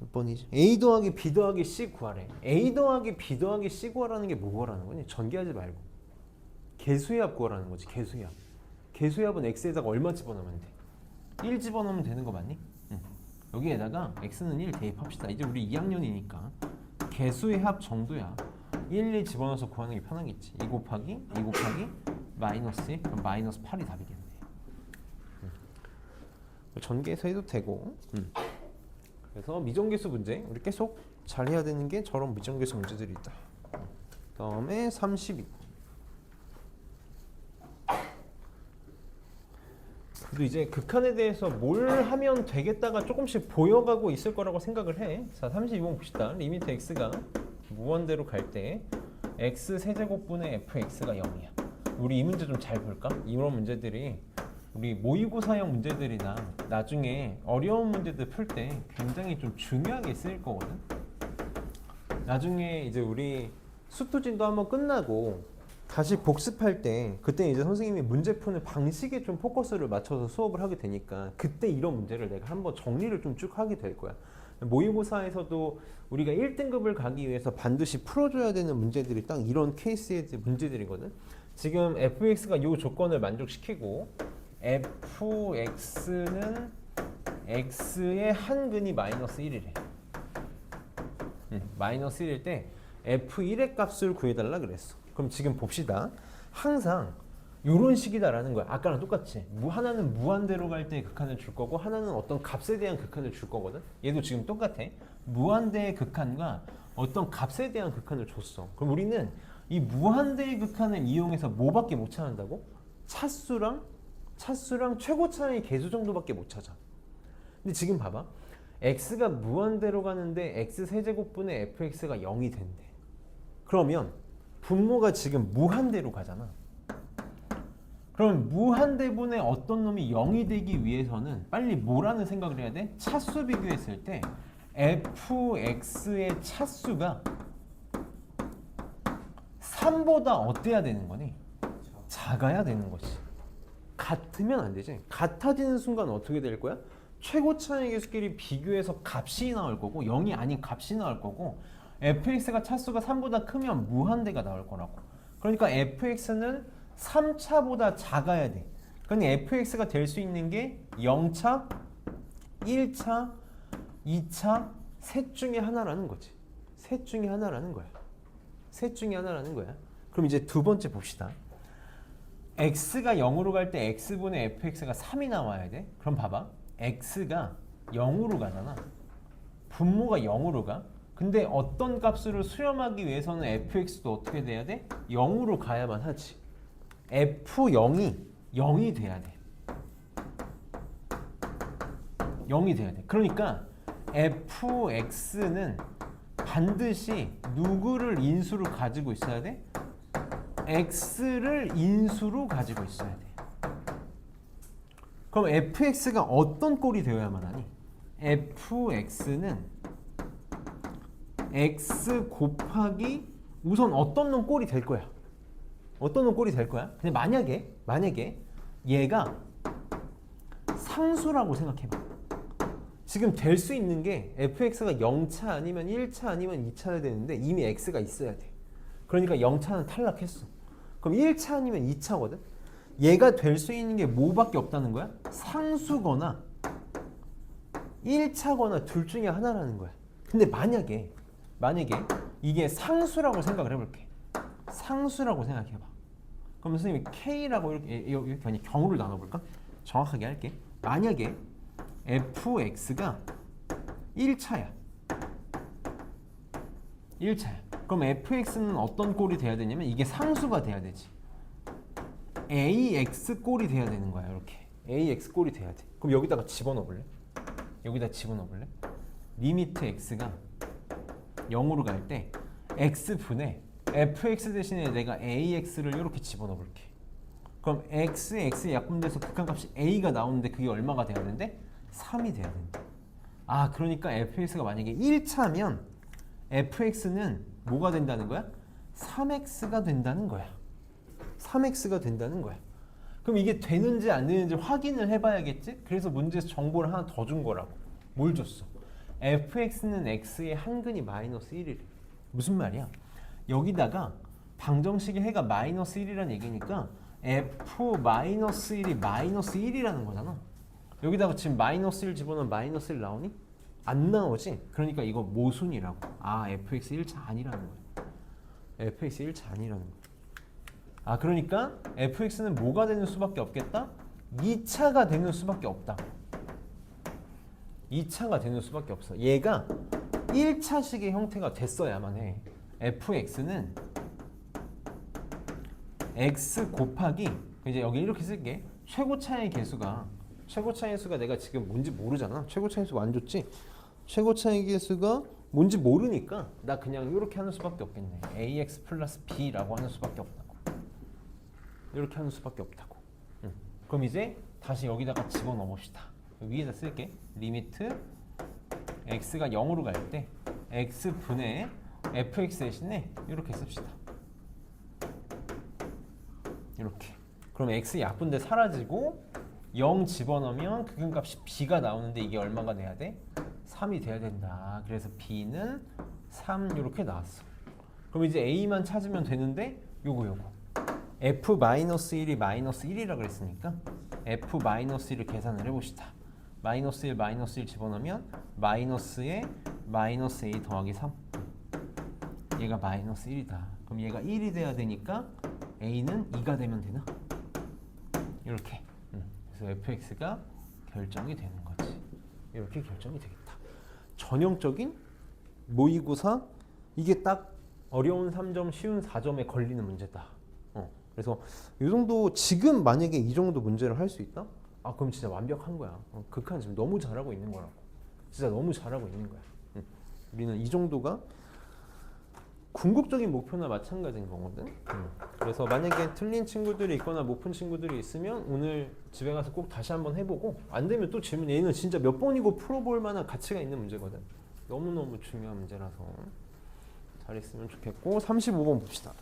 몇 번이지? a 더하기 b 더하기 c 구하래. a 더하기 b 더하기 c 구하라는 게 뭐 구하라는 거니? 전개하지 말고 개수의 합 구하라는 거지. 개수의 합. 개수의 합은 x에다가 얼마 집어넣으면 돼? 1 집어넣으면 되는 거 맞니? 응. 여기에다가 x는 1 대입합시다. 이제 우리 2학년이니까 개수의 합 정도야. 1, 2 집어넣어서 구하는 게 편하겠지. 2 곱하기 마이너스 1, 그럼 마이너스 8이 답이겠네. 전개해서 해도 되고. 그래서 미정계수 문제 우리 계속 잘 해야 되는 게 저런 미정계수 문제들이 있다. 다음에 32. 그래도 이제 극한에 대해서 뭘 하면 되겠다가 조금씩 보여가고 있을 거라고 생각을 해. 자, 32번 봅시다. 리미트 x가 무한대로 갈 때 x 세제곱분의 fx가 0이야. 우리 이 문제 좀 잘 볼까? 이런 문제들이 우리 모의고사형 문제들이나 나중에 어려운 문제들 풀 때 굉장히 좀 중요하게 쓰일 거거든. 나중에 이제 우리 수투진도 한번 끝나고 다시 복습할 때 그때 이제 선생님이 문제 푸는 방식에 좀 포커스를 맞춰서 수업을 하게 되니까 그때 이런 문제를 내가 한번 정리를 좀 쭉 하게 될 거야. 모의고사에서도 우리가 1등급을 가기 위해서 반드시 풀어줘야 되는 문제들이 딱 이런 케이스의 문제들이거든. 지금 fx가 이 조건을 만족시키고 fx는 x의 한근이 마이너스 1이래. 마이너스 1일 때 f1의 값을 구해달라 그랬어. 그럼 지금 봅시다. 항상 이런 식이다라는 거야. 아까랑 똑같이. 하나는 무한대로 갈 때 극한을 줄 거고 하나는 어떤 값에 대한 극한을 줄 거거든. 얘도 지금 똑같아. 무한대의 극한과 어떤 값에 대한 극한을 줬어. 그럼 우리는 이 무한대의 극한을 이용해서 뭐밖에 못 찾는다고? 차수랑 최고차의 개수 정도밖에 못 찾아. 근데 지금 봐봐. x가 무한대로 가는데 x 세제곱분의 fx가 0이 된대. 그러면 분모가 지금 무한대로 가잖아. 그럼 무한대분의 어떤 놈이 0이 되기 위해서는 빨리 뭐라는 생각을 해야 돼? 차수 비교했을 때 fx의 차수가 3보다 어때야 되는 거니? 작아야 되는 거지. 같으면 안 되지. 같아지는 순간 어떻게 될 거야? 최고차의 개수끼리 비교해서 값이 나올 거고 0이 아닌 값이 나올 거고 fx가 차수가 3보다 크면 무한대가 나올 거라고. 그러니까 fx는 3차보다 작아야 돼. 그러니 fx가 될 수 있는 게 0차, 1차, 2차, 셋 중에 하나라는 거지. 셋 중에 하나라는 거야. 셋 중에 하나라는 거야. 그럼 이제 두 번째 봅시다. x가 0으로 갈 때 x분의 fx가 3이 나와야 돼. 그럼 봐봐. x가 0으로 가잖아. 분모가 0으로 가. 근데 어떤 값으로 수렴하기 위해서는 fx도 어떻게 돼야 돼? 0으로 가야만 하지. f0이 0이 돼야 돼. 0이 돼야 돼. 그러니까 fx는 반드시 누구를 인수로 가지고 있어야 돼? x를 인수로 가지고 있어야 돼. 그럼 fx가 어떤 꼴이 되어야만 하니? fx는 x 곱하기 우선 어떤 놈 꼴이 될 거야. 어떤 놈 꼴이 될 거야. 근데 만약에 얘가 상수라고 생각해봐. 지금 될 수 있는 게 fx가 0차 아니면 1차 아니면 2차를 되는데 이미 x가 있어야 돼. 그러니까 0차는 탈락했어. 그럼 1차 아니면 2차거든. 얘가 될 수 있는 게 뭐밖에 없다는 거야? 상수거나 1차거나 둘 중에 하나라는 거야. 근데 만약에 이게 상수라고 생각을 해볼게. 상수라고 생각해봐. 그럼 선생님이 K라고 이렇게 아니 경우를 나눠볼까? 정확하게 할게. 만약에 fx가 1차야. 그럼 fx는 어떤 꼴이 돼야 되냐면 이게 상수가 돼야 되지. ax 꼴이 돼야 되는 거야. 이렇게 ax 꼴이 돼야 돼. 그럼 여기다가 집어넣어 볼래? 여기다 집어넣어 볼래? 리미트 x가 0으로 갈 때 x분의 fx 대신에 내가 ax를 이렇게 집어넣어 볼게. 그럼 x의 약분돼서 극한값이 a가 나오는데 그게 얼마가 돼야 되는데? 3이 돼야 된다. 아, 그러니까 fx가 만약에 1차면 fx는 뭐가 된다는 거야? 3x가 된다는 거야. 3x가 된다는 거야. 그럼 이게 되는지 안 되는지 확인을 해봐야겠지? 그래서 문제에서 정보를 하나 더 준 거라고. 뭘 줬어? fx는 x의 한근이 마이너스 1이래. 무슨 말이야? 여기다가 방정식의 해가 마이너스 1이라는 얘기니까 f 마이너스 1이 마이너스 1이라는 거잖아. 여기다가 지금 마이너스 1 집어넣으면 마이너스 1 나오니? 안 나오지? 그러니까 이거 모순이라고. 아, fx 1차 아니라는 거야. fx 1차 아니라는 거야. 아, 그러니까 fx는 뭐가 되는 수밖에 없겠다? 2차가 되는 수밖에 없다. 2차가 되는 수밖에 없어. 얘가 1차식의 형태가 됐어야만 해. fx는 x 곱하기, 이제 여기 이렇게 쓸게. 최고차의 개수가 내가 지금 뭔지 모르잖아. 최고차의 개수가 안 줬지? 최고차의 개수가 뭔지 모르니까 나 그냥 이렇게 하는 수밖에 없겠네. ax 플러스 b라고 하는 수밖에 없다고. 이렇게 하는 수밖에 없다고. 그럼 이제 다시 여기다가 집어넣어 봅시다. 위에다 쓸게. 리미트 x가 0으로 갈 때 x분의 fx 대신에 이렇게 씁시다. 이렇게. 그럼 x 약분돼 사라지고 0 집어넣으면 극한값이 b가 나오는데 이게 얼마가 돼야 돼? 3이 돼야 된다. 그래서 b는 3 이렇게 나왔어. 그럼 이제 a만 찾으면 되는데 요거 f-1이 마이너스 1이라 그랬으니까 f-1을 계산을 해봅시다. 마이너스 1 집어넣으면 마이너스에 마이너스 a 더하기 3. 얘가 마이너스 1이다. 그럼 얘가 1이 돼야 되니까 a는 2가 되면 되나? 이렇게. 그래서 fx가 결정이 되는 거지. 이렇게 결정이 되겠다. 전형적인 모의고사, 이게 딱 어려운 3점, 쉬운 4점에 걸리는 문제다. 그래서 이 정도, 지금 만약에 이 정도 문제를 할 수 있다? 아, 그럼 진짜 완벽한 거야. 극한 지금 너무 잘하고 있는 거라고. 진짜 너무 잘하고 있는 거야. 우리는 이 정도가 궁극적인 목표나 마찬가지인 거거든. 그래서 만약에 틀린 친구들이 있거나 못 푼 친구들이 있으면 오늘 집에 가서 꼭 다시 한번 해보고, 안 되면 또 질문, 얘는 진짜 몇 번이고 풀어볼 만한 가치가 있는 문제거든. 너무너무 중요한 문제라서 잘했으면 좋겠고. 35번 봅시다.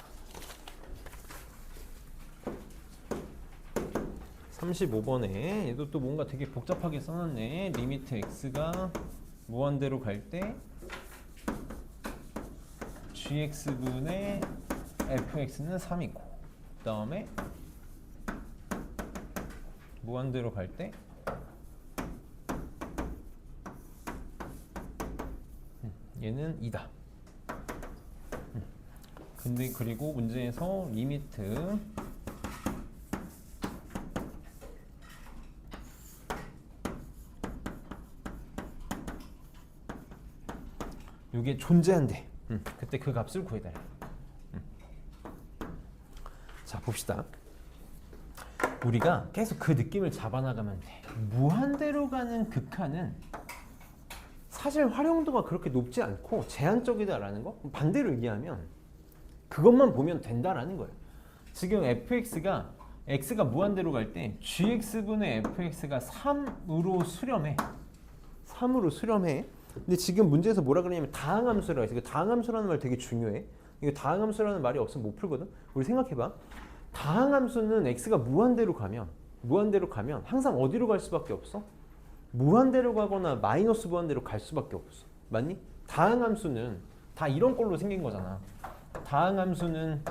35번에 얘도 또 뭔가 되게 복잡하게 써놨네. 리미트 x가 무한대로 갈 때 gx분의 fx는 3이고, 그 다음에 무한대로 갈 때 얘는 2다. 근데 그리고 문제에서 리미트 이게 존재한대. 그때 그 값을 구해달라. 자, 봅시다. 우리가 계속 그 느낌을 잡아나가면 돼. 무한대로 가는 극한은 사실 활용도가 그렇게 높지 않고 제한적이다라는 거. 반대로 얘기하면 그것만 보면 된다라는 거예요. 지금 fx가 x가 무한대로 갈 때 gx분의 fx가 3으로 수렴해. 3으로 수렴해. 근데 지금 문제에서 뭐라 그러냐면 다항함수라고 해서, 다항함수라는 말 되게 중요해. 이거 다항함수라는 말이 없으면 못 풀거든. 우리 생각해봐. 다항함수는 x가 무한대로 가면 항상 어디로 갈 수밖에 없어? 무한대로 가거나 마이너스 무한대로 갈 수밖에 없어. 맞니? 다항함수는 다 이런 꼴로 생긴 거잖아. 다항함수는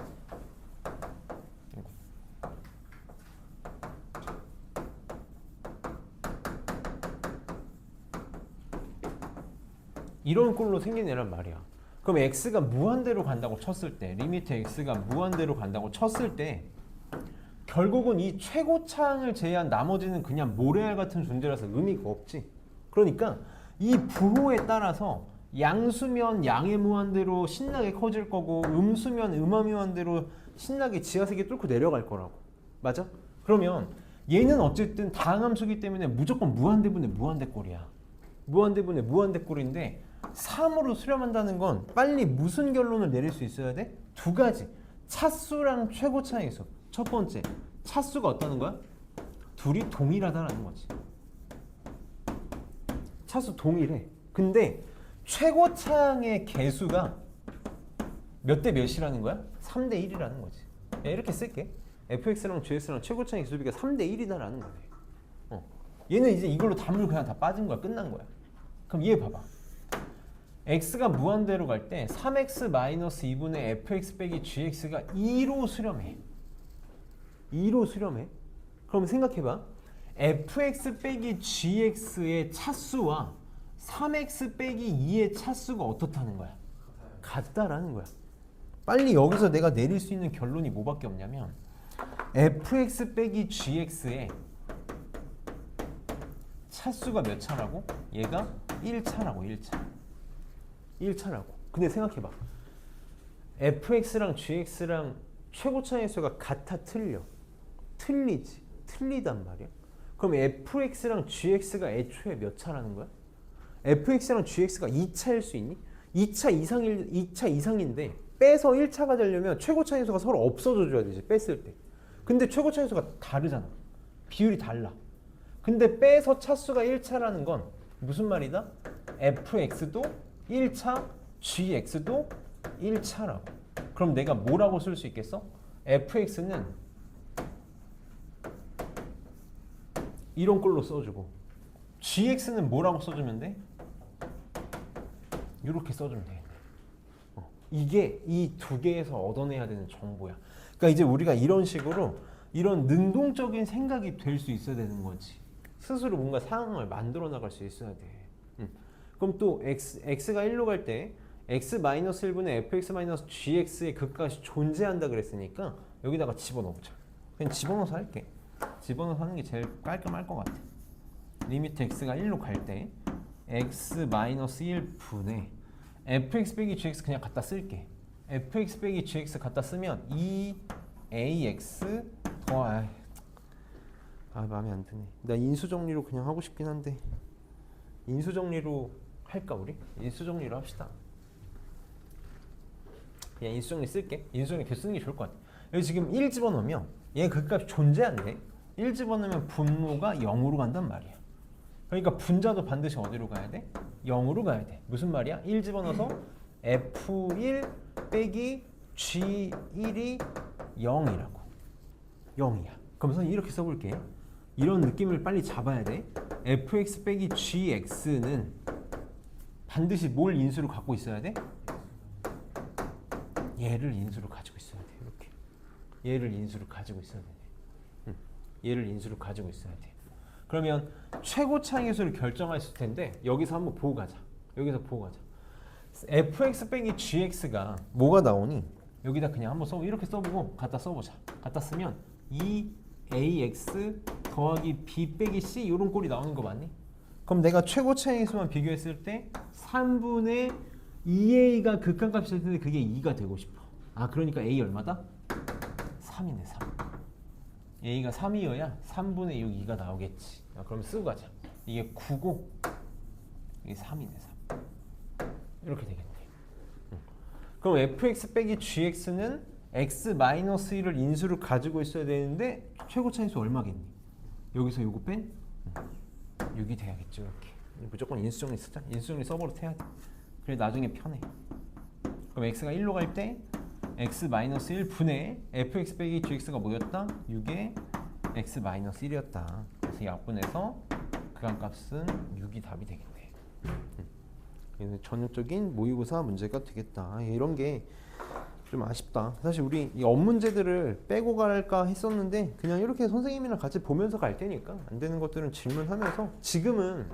이런 꼴로 생긴 애란 말이야. 그럼 x가 무한대로 간다고 쳤을 때, 리미트 x가 무한대로 간다고 쳤을 때 결국은 이 최고차항을 제외한 나머지는 그냥 모래알 같은 존재라서 의미가 없지. 그러니까 이 부호에 따라서 양수면 양의 무한대로 신나게 커질 거고 음수면 음함의 무한대로 신나게 지하세계 뚫고 내려갈 거라고. 맞아? 그러면 얘는 어쨌든 다항함수기 때문에 무조건 무한대분의 무한대꼴이야. 무한대분의 무한대꼴인데 3으로 수렴한다는 건 빨리 무슨 결론을 내릴 수 있어야 돼? 두 가지. 차수랑 최고차의수. 첫 번째, 차수가 어떠는 거야? 둘이 동일하다라는 거지. 차수 동일해. 근데 최고차항의 개수가 몇 대 몇이라는 거야? 3대 1이라는 거지. 야, 이렇게 쓸게. fx랑 gx랑 최고차항의 개수비가 3대 1이다라는 거네. 얘는 이제 이걸로 답을 그냥 다 빠진 거야. 끝난 거야. 그럼 얘 봐봐. x가 무한대로 갈 때 3x-2분의 fx 빼기 gx가 2로 수렴해. 2로 수렴해. 그럼 생각해봐. fx 빼기 gx의 차수와 3x 빼기 2의 차수가 어떻다는 거야? 같다라는 거야. 빨리 여기서 내가 내릴 수 있는 결론이 뭐밖에 없냐면 fx 빼기 gx의 차수가 몇 차라고? 얘가 1차라고. 1차라고. 근데 생각해봐. fx랑 gx랑 최고차의 수가 같아 틀려? 틀리지. 틀리단 말이야. 그럼 fx랑 gx가 애초에 몇 차라는 거야? fx랑 gx가 2차일 수 있니? 2차 이상인데 빼서 1차가 되려면 최고차의 수가 서로 없어져 줘야 되지. 뺐을 때. 근데 최고차의 수가 다르잖아. 비율이 달라. 근데 빼서 차수가 1차라는 건 무슨 말이다? fx도 1차, gx도 1차라고. 그럼 내가 뭐라고 쓸 수 있겠어? fx는 이런 꼴로 써주고 gx는 뭐라고 써주면 돼? 이렇게 써주면 되겠네. 이게 이 두 개에서 얻어내야 되는 정보야. 그러니까 이제 우리가 이런 식으로 이런 능동적인 생각이 될 수 있어야 되는 거지. 스스로 뭔가 상황을 만들어 나갈 수 있어야 돼. 그럼 또 x가 1로 갈 때 x-1분의 fx-gx의 극값이 존재한다 그랬으니까 여기다가 집어넣자. 그냥 집어넣어서 할게. 집어넣어서 하는 게 제일 깔끔할 것 같아. 리미트 x가 1로 갈 때 x-1분의 fx 빼기 gx 그냥 갖다 쓸게. fx 빼기 gx 갖다 쓰면 2ax 더 마음에 안 드네. 나 인수정리로 그냥 하고 싶긴 한데 인수정리로 할까 우리? 인수정리로 합시다. 그냥 인수정리 쓸게. 인수정리 계속 쓰는 게 좋을 것 같아. 여기 지금 1 집어넣으면 얘 그 값이 존재한대. 1 집어넣으면 분모가 0으로 간단 말이야. 그러니까 분자도 반드시 어디로 가야 돼? 0으로 가야 돼. 무슨 말이야? 1 집어넣어서 F1 빼기 G1이 0이라고. 0이야. 그러면서 이렇게 써볼게. 이런 느낌을 빨리 잡아야 돼. fx 빼기 gx는 반드시 뭘 인수로 갖고 있어야 돼? 얘를 인수로 가지고 있어야 돼. 이렇게. 얘를 인수로 가지고 있어야 돼. 얘를 인수로 가지고 있어야 돼. 그러면 최고차항의 수를 결정했을 텐데 여기서 한번 보고 가자. 여기서 보고 가자. fx 빼기 gx가 뭐가 나오니? 여기다 그냥 한번 이렇게 써보고 갖다 써보자. 갖다 쓰면 2ax 더하기 b 빼기 c 이런 꼴이 나오는 거 맞니? 그럼 내가 최고차항의 수만 비교했을 때 3분의 2a가 극한값일 텐데 그게 2가 되고 싶어. 그러니까 a 얼마다? 3이네 3. a가 3이어야 3분의 6 2가 나오겠지. 그럼 쓰고 가자. 이게 9고 이게 3이네 3. 이렇게 되겠네. 그럼 fx 빼기 gx는 x-1을 인수를 가지고 있어야 되는데 최고차의수 얼마겠니? 여기서 요거 뺀 6이 돼야겠죠. 이렇게. 무조건 인수정리 쓰자. 인수정리 써버릇 해야 돼. 그래 나중에 편해. 그럼 x가 1로 갈 때 x-1 분의 fx 빼기 gx가 뭐였다? 6에 x-1이었다. 그래서 약분해서 그간값은 6이 답이 되겠네. 전형적인 모의고사 문제가 되겠다. 이런 게 좀 아쉽다. 사실 우리 이 업문제들을 빼고 갈까 했었는데 그냥 이렇게 선생님이랑 같이 보면서 갈 테니까 안 되는 것들은 질문하면서 지금은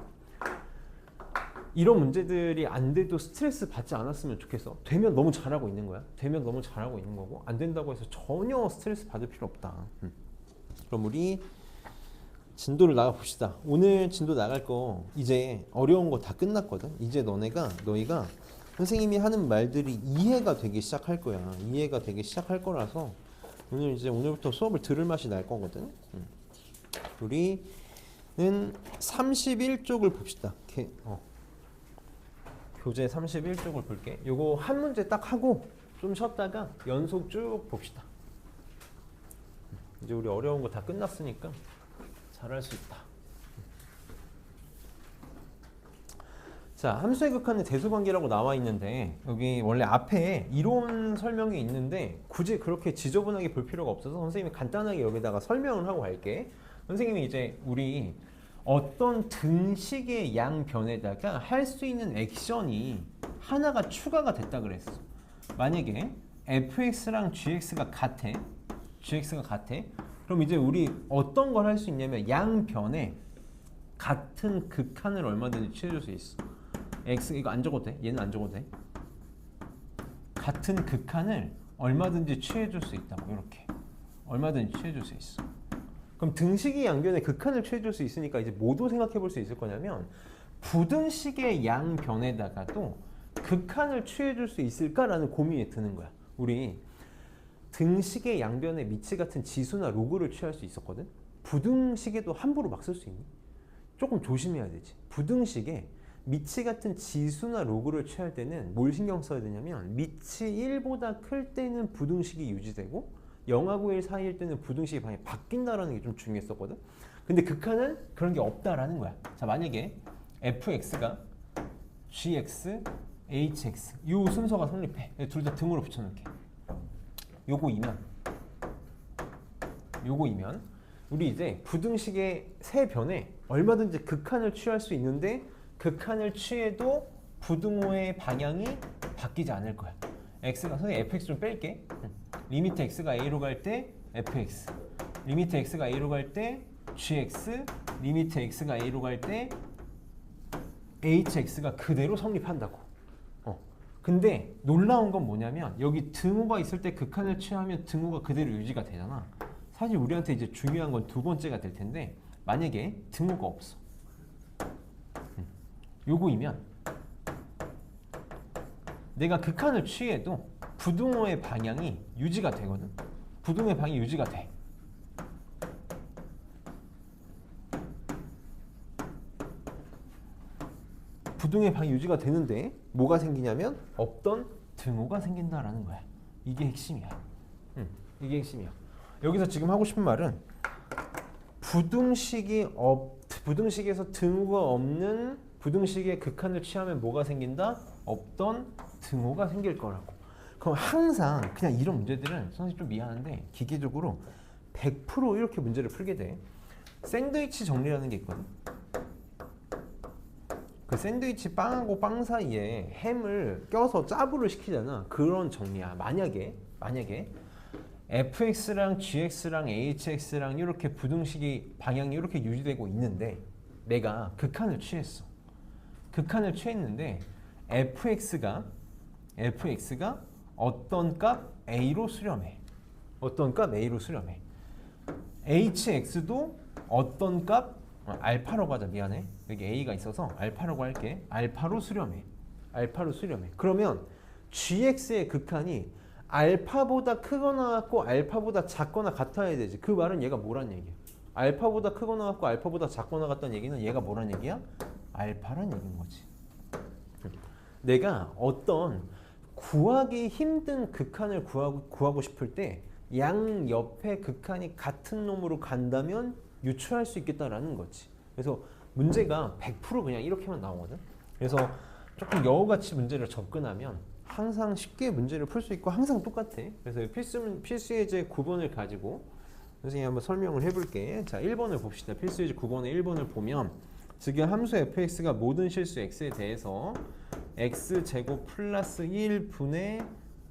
이런 문제들이 안 돼도 스트레스 받지 않았으면 좋겠어. 되면 너무 잘하고 있는 거야. 되면 너무 잘하고 있는 거고 안 된다고 해서 전혀 스트레스 받을 필요 없다. 그럼 우리 진도를 나가 봅시다. 오늘 진도 나갈 거 이제 어려운 거 다 끝났거든. 이제 너희가 선생님이 하는 말들이 이해가 되기 시작할 거야. 이해가 되기 시작할 거라서 오늘부터 수업을 들을 맛이 날 거거든. 우리는 31쪽을 봅시다. 교재 31쪽을 볼게. 요거 한 문제 딱 하고 좀 쉬었다가 연속 쭉 봅시다. 이제 우리 어려운 거 다 끝났으니까 잘할 수 있다. 자, 함수의 극한은 대수관계라고 나와 있는데 여기 원래 앞에 이론 설명이 있는데 굳이 그렇게 지저분하게 볼 필요가 없어서 선생님이 간단하게 여기다가 설명을 하고 갈게. 선생님이 이제 우리 어떤 등식의 양변에다가 할 수 있는 액션이 하나가 추가가 됐다 그랬어. 만약에 fx랑 gx가 같아. 그럼 이제 우리 어떤 걸 할 수 있냐면 양변에 같은 극한을 얼마든지 취해줄 수 있어. x 이거 안 적어도 돼. 얘는 안 적어도 돼. 같은 극한을 얼마든지 취해줄 수 있다고. 이렇게 얼마든지 취해줄 수 있어. 그럼 등식의 양변에 극한을 취해줄 수 있으니까 이제 뭐도 생각해 볼 수 있을 거냐면 부등식의 양변에다가도 극한을 취해줄 수 있을까라는 고민이 드는 거야. 우리 등식의 양변에 미치 같은 지수나 로그를 취할 수 있었거든. 부등식에도 함부로 막 쓸 수 있니? 조금 조심해야 되지. 부등식에 미치 같은 지수나 로그를 취할 때는 뭘 신경 써야 되냐면 미치 1보다 클 때는 부등식이 유지되고 0하고 1 사이일 때는 부등식의 방향이 바뀐다라는 게 좀 중요했었거든. 근데 극한은 그런 게 없다라는 거야. 자, 만약에 fx가 gx, hx 이 순서가 성립해. 둘 다 등으로 붙여놓을게. 요거이면 우리 이제 부등식의 세 변에 얼마든지 극한을 취할 수 있는데 극한을 취해도 부등호의 방향이 바뀌지 않을 거야. x가 선생님 fx 좀 뺄게. 리미트 x가 a로 갈 때 fx, 리미트 x가 a로 갈 때 gx, 리미트 x가 a로 갈 때 hx가 그대로 성립한다고. 근데 놀라운 건 뭐냐면 여기 등호가 있을 때 극한을 취하면 등호가 그대로 유지가 되잖아. 사실 우리한테 이제 중요한 건 두 번째가 될 텐데 만약에 등호가 없어. 요거이면 내가 극한을 취해도 부등호의 방향이 유지가 되거든. 부등호의 방향이 유지가 돼. 부등호의 방향이 유지가 되는데 뭐가 생기냐면 없던 등호가 생긴다라는 거야. 이게 핵심이야. 이게 핵심이야. 여기서 지금 하고 싶은 말은 부등식에서 등호가 없는 부등식의 극한을 취하면 뭐가 생긴다? 없던 등호가 생길 거라고. 그럼 항상 그냥 이런 문제들은 선생님 좀 미안한데 기계적으로 100% 이렇게 문제를 풀게 돼. 샌드위치 정리라는 게 있거든. 그 샌드위치 빵하고 빵 사이에 햄을 껴서 짜부를 시키잖아. 그런 정리야. 만약에 fx랑 gx랑 hx랑 이렇게 부등식이 방향이 이렇게 유지되고 있는데 내가 극한을 취했어. 극한을 취했는데 fx가 어떤 값 a로 수렴해. hx도 어떤 값 알파라고 하자. 미안해. 여기 a가 있어서 알파라고 할게. 알파로 수렴해. 그러면 gx의 극한이 알파보다 크거나 같고 알파보다 작거나 같아야 되지. 그 말은 얘가 뭐란 얘기야? 알파보다 크거나 같고 알파보다 작거나 같다는 얘기는 얘가 뭐란 얘기야? 알파란 얘기인 거지. 내가 어떤 구하기 힘든 극한을 구하고 싶을 때 양 옆에 극한이 같은 놈으로 간다면 유추할 수 있겠다라는 거지. 그래서 문제가 100% 그냥 이렇게만 나오거든. 그래서 조금 여우같이 문제를 접근하면 항상 쉽게 문제를 풀 수 있고 항상 똑같아. 그래서 필수 예제 9번을 가지고 선생님이 한번 설명을 해볼게. 자, 1번을 봅시다. 필수 예제 9번의 1번을 보면 지금 함수 fx가 모든 실수 x에 대해서 x제곱 플러스 1분의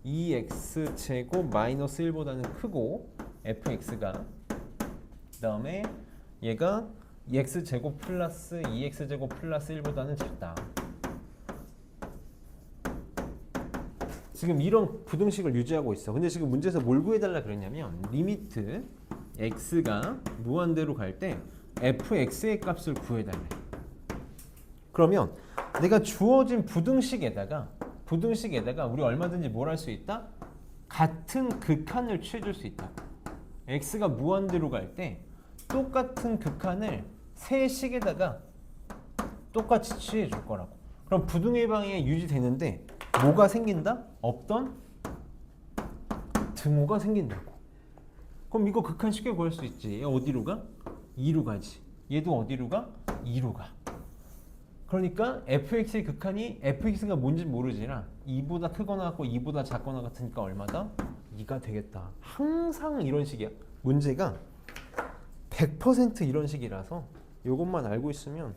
2x제곱 마이너스 1보다는 크고 fx가 그 다음에 얘가 x제곱 플러스 2x제곱 플러스 1보다는 작다. 지금 이런 부등식을 유지하고 있어. 근데 지금 문제에서 뭘 구해달라 그랬냐면 리미트 x가 무한대로 갈 때 fx의 값을 구해달래. 그러면 내가 주어진 부등식에다가 우리 얼마든지 뭘 할 수 있다? 같은 극한을 취해줄 수 있다. x가 무한대로 갈 때 똑같은 극한을 세 식에다가 똑같이 취해줄 거라고. 그럼 부등의 방향이 유지되는데 뭐가 생긴다? 없던 등호가 생긴다고. 그럼 이거 극한 쉽게 구할 수 있지. 얘 어디로 가? 2로 가지. 얘도 어디로 가? 2로 가. 그러니까 fx의 극한이 fx가 뭔지 모르지만 2보다 크거나 같고 2보다 작거나 같으니까 얼마다? 2가 되겠다. 항상 이런 식이야. 문제가 100% 이런 식이라서 이것만 알고 있으면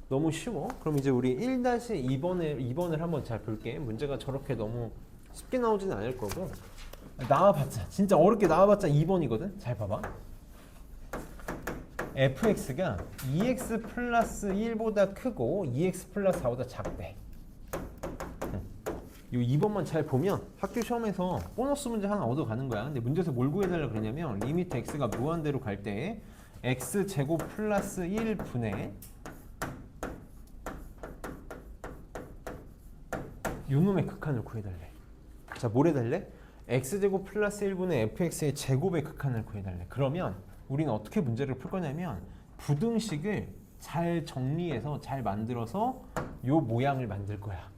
너무 쉬워. 그럼 이제 우리 1-2번을 한번 잘 볼게. 문제가 저렇게 너무 쉽게 나오지는 않을 거고, 나와봤자 진짜 어렵게 나와봤자 2번이거든. 잘 봐봐. fx가 2x 플러스 1보다 크고 2x 플러스 4보다 작대. 이 2번만 잘 보면 학교 시험에서 보너스 문제 하나 얻어가는 거야. 근데 문제에서 뭘 구해달라고 그러냐면 리미트 x가 무한대로 갈 때 x제곱 플러스 1분의 요놈의 극한을 구해달래. 자, 뭘 해달래? x제곱 플러스 1분의 fx의 제곱의 극한을 구해달래. 그러면 우리는 어떻게 문제를 풀 거냐면 부등식을 잘 정리해서 잘 만들어서 요 모양을 만들 거야.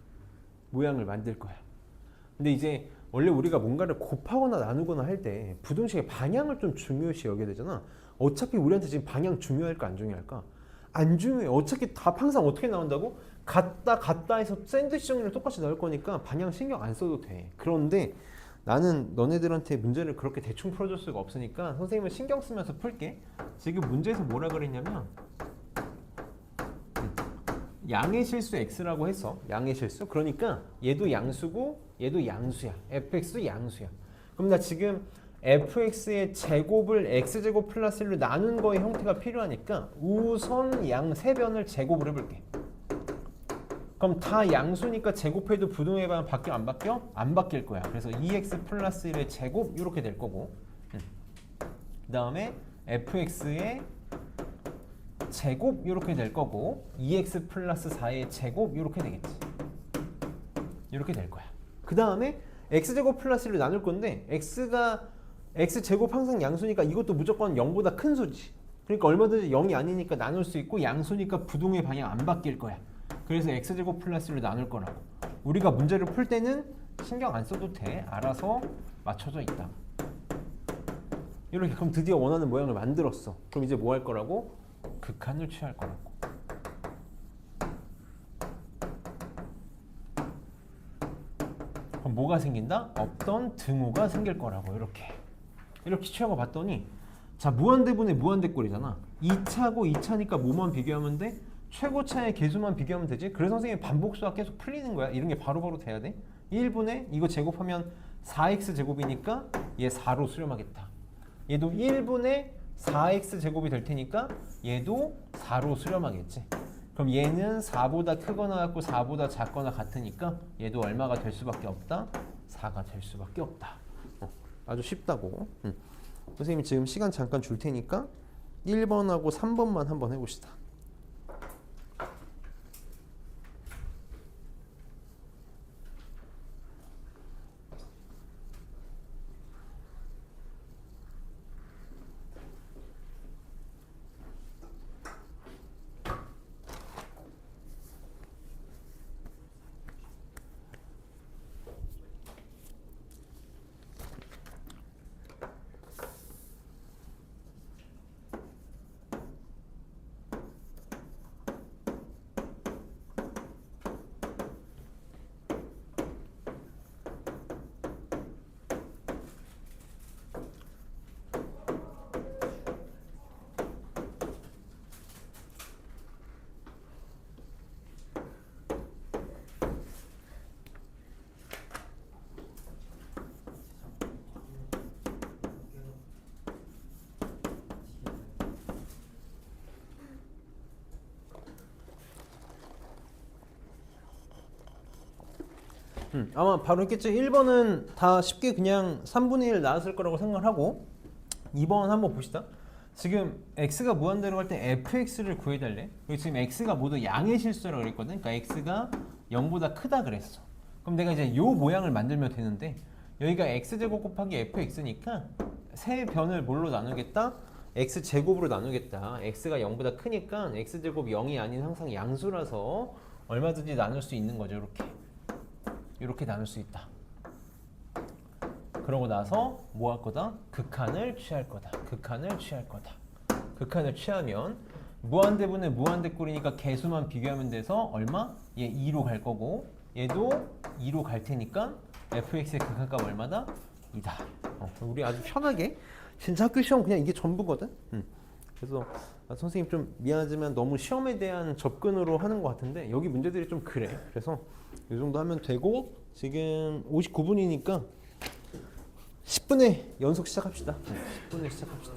근데 이제 원래 우리가 뭔가를 곱하거나 나누거나 할 때 부등식의 방향을 좀 중요시 여겨야 되잖아. 어차피 우리한테 지금 방향 중요할까 안 중요할까? 안 중요해. 어차피 답 항상 어떻게 나온다고? 같다 해서 샌드위치 정리를 똑같이 나올 거니까 방향 신경 안 써도 돼. 그런데 나는 너네들한테 문제를 그렇게 대충 풀어줄 수가 없으니까 선생님은 신경 쓰면서 풀게. 지금 문제에서 뭐라 그랬냐면 양의 실수 x라고 했어. 양의 실수. 그러니까 얘도 양수고 얘도 양수야. fx도 양수야. 그럼 나 지금 fx의 제곱을 x제곱 플러스 1로 나눈 거의 형태가 필요하니까 우선 양 세 변을 제곱을 해볼게. 그럼 다 양수니까 제곱해도 부등의 방향 바뀌어 안 바뀌어? 안 바뀔 거야. 그래서 2x 플러스 1의 제곱 이렇게 될 거고, 그 다음에 fx의 제곱 이렇게 될 거고 2x 플러스 4의 제곱 이렇게 되겠지. 이렇게 될 거야. 그 다음에 x제곱 플러스 1을 나눌 건데 x제곱 항상 양수니까 이것도 무조건 0보다 큰 수지. 그러니까 얼마든지 0이 아니니까 나눌 수 있고 양수니까 부등의 방향 안 바뀔 거야. 그래서 x제곱 플러스 1로 나눌 거라고. 우리가 문제를 풀 때는 신경 안 써도 돼. 알아서 맞춰져 있다. 이렇게. 그럼 드디어 원하는 모양을 만들었어. 그럼 이제 뭐 할 거라고? 극한을 취할 거라고. 그럼 뭐가 생긴다? 없던 등호가 생길 거라고. 이렇게 취하고 봤더니, 자, 무한대분의 무한대꼴이잖아. 2차고 2차니까 뭐만 비교하면 돼? 최고차의 개수만 비교하면 되지. 그래서 선생님이 반복수가 계속 풀리는 거야. 이런 게 바로바로 돼야 돼. 1분의 이거 제곱하면 4x 제곱이니까 얘 4로 수렴하겠다. 얘도 1분의 4x 제곱이 될 테니까 얘도 4로 수렴하겠지. 그럼 얘는 4보다 크거나 같고 4보다 작거나 같으니까 얘도 얼마가 될 수밖에 없다? 4가 될 수밖에 없다. 아주 쉽다고. 선생님이 지금 시간 잠깐 줄 테니까 1번하고 3번만 한번 해봅시다. 아마 바로 있겠지. 1번은 다 쉽게 그냥 3분의 1 나왔을 거라고 생각하고 2번 한번 봅시다. 지금 x가 무한대로 갈 때 fx를 구해달래. 그리고 지금 x가 모두 양의 실수라고 그랬거든. 그러니까 x가 0보다 크다 그랬어. 그럼 내가 이제 요 모양을 만들면 되는데 여기가 x제곱 곱하기 fx니까 세 변을 뭘로 나누겠다? x제곱으로 나누겠다. x가 0보다 크니까 x제곱이 0이 아닌 항상 양수라서 얼마든지 나눌 수 있는 거죠. 이렇게 나눌 수 있다. 그러고 나서 뭐 할 거다? 극한을 취할 거다. 극한을 취할 거다. 극한을 취하면 무한대분의 무한대꼴이니까 개수만 비교하면 돼서 얼마? 얘 2로 갈 거고 얘도 2로 갈 테니까 fx의 극한값 얼마다? 2다. 우리 아주 편하게 진짜 학교 시험 그냥 이게 전부거든. 그래서 선생님 좀 미안하지만 너무 시험에 대한 접근으로 하는 것 같은데 여기 문제들이 좀 그래. 그래서 이 정도 하면 되고 지금 59분이니까 10분에 연속 시작합시다. 10분에 시작합시다.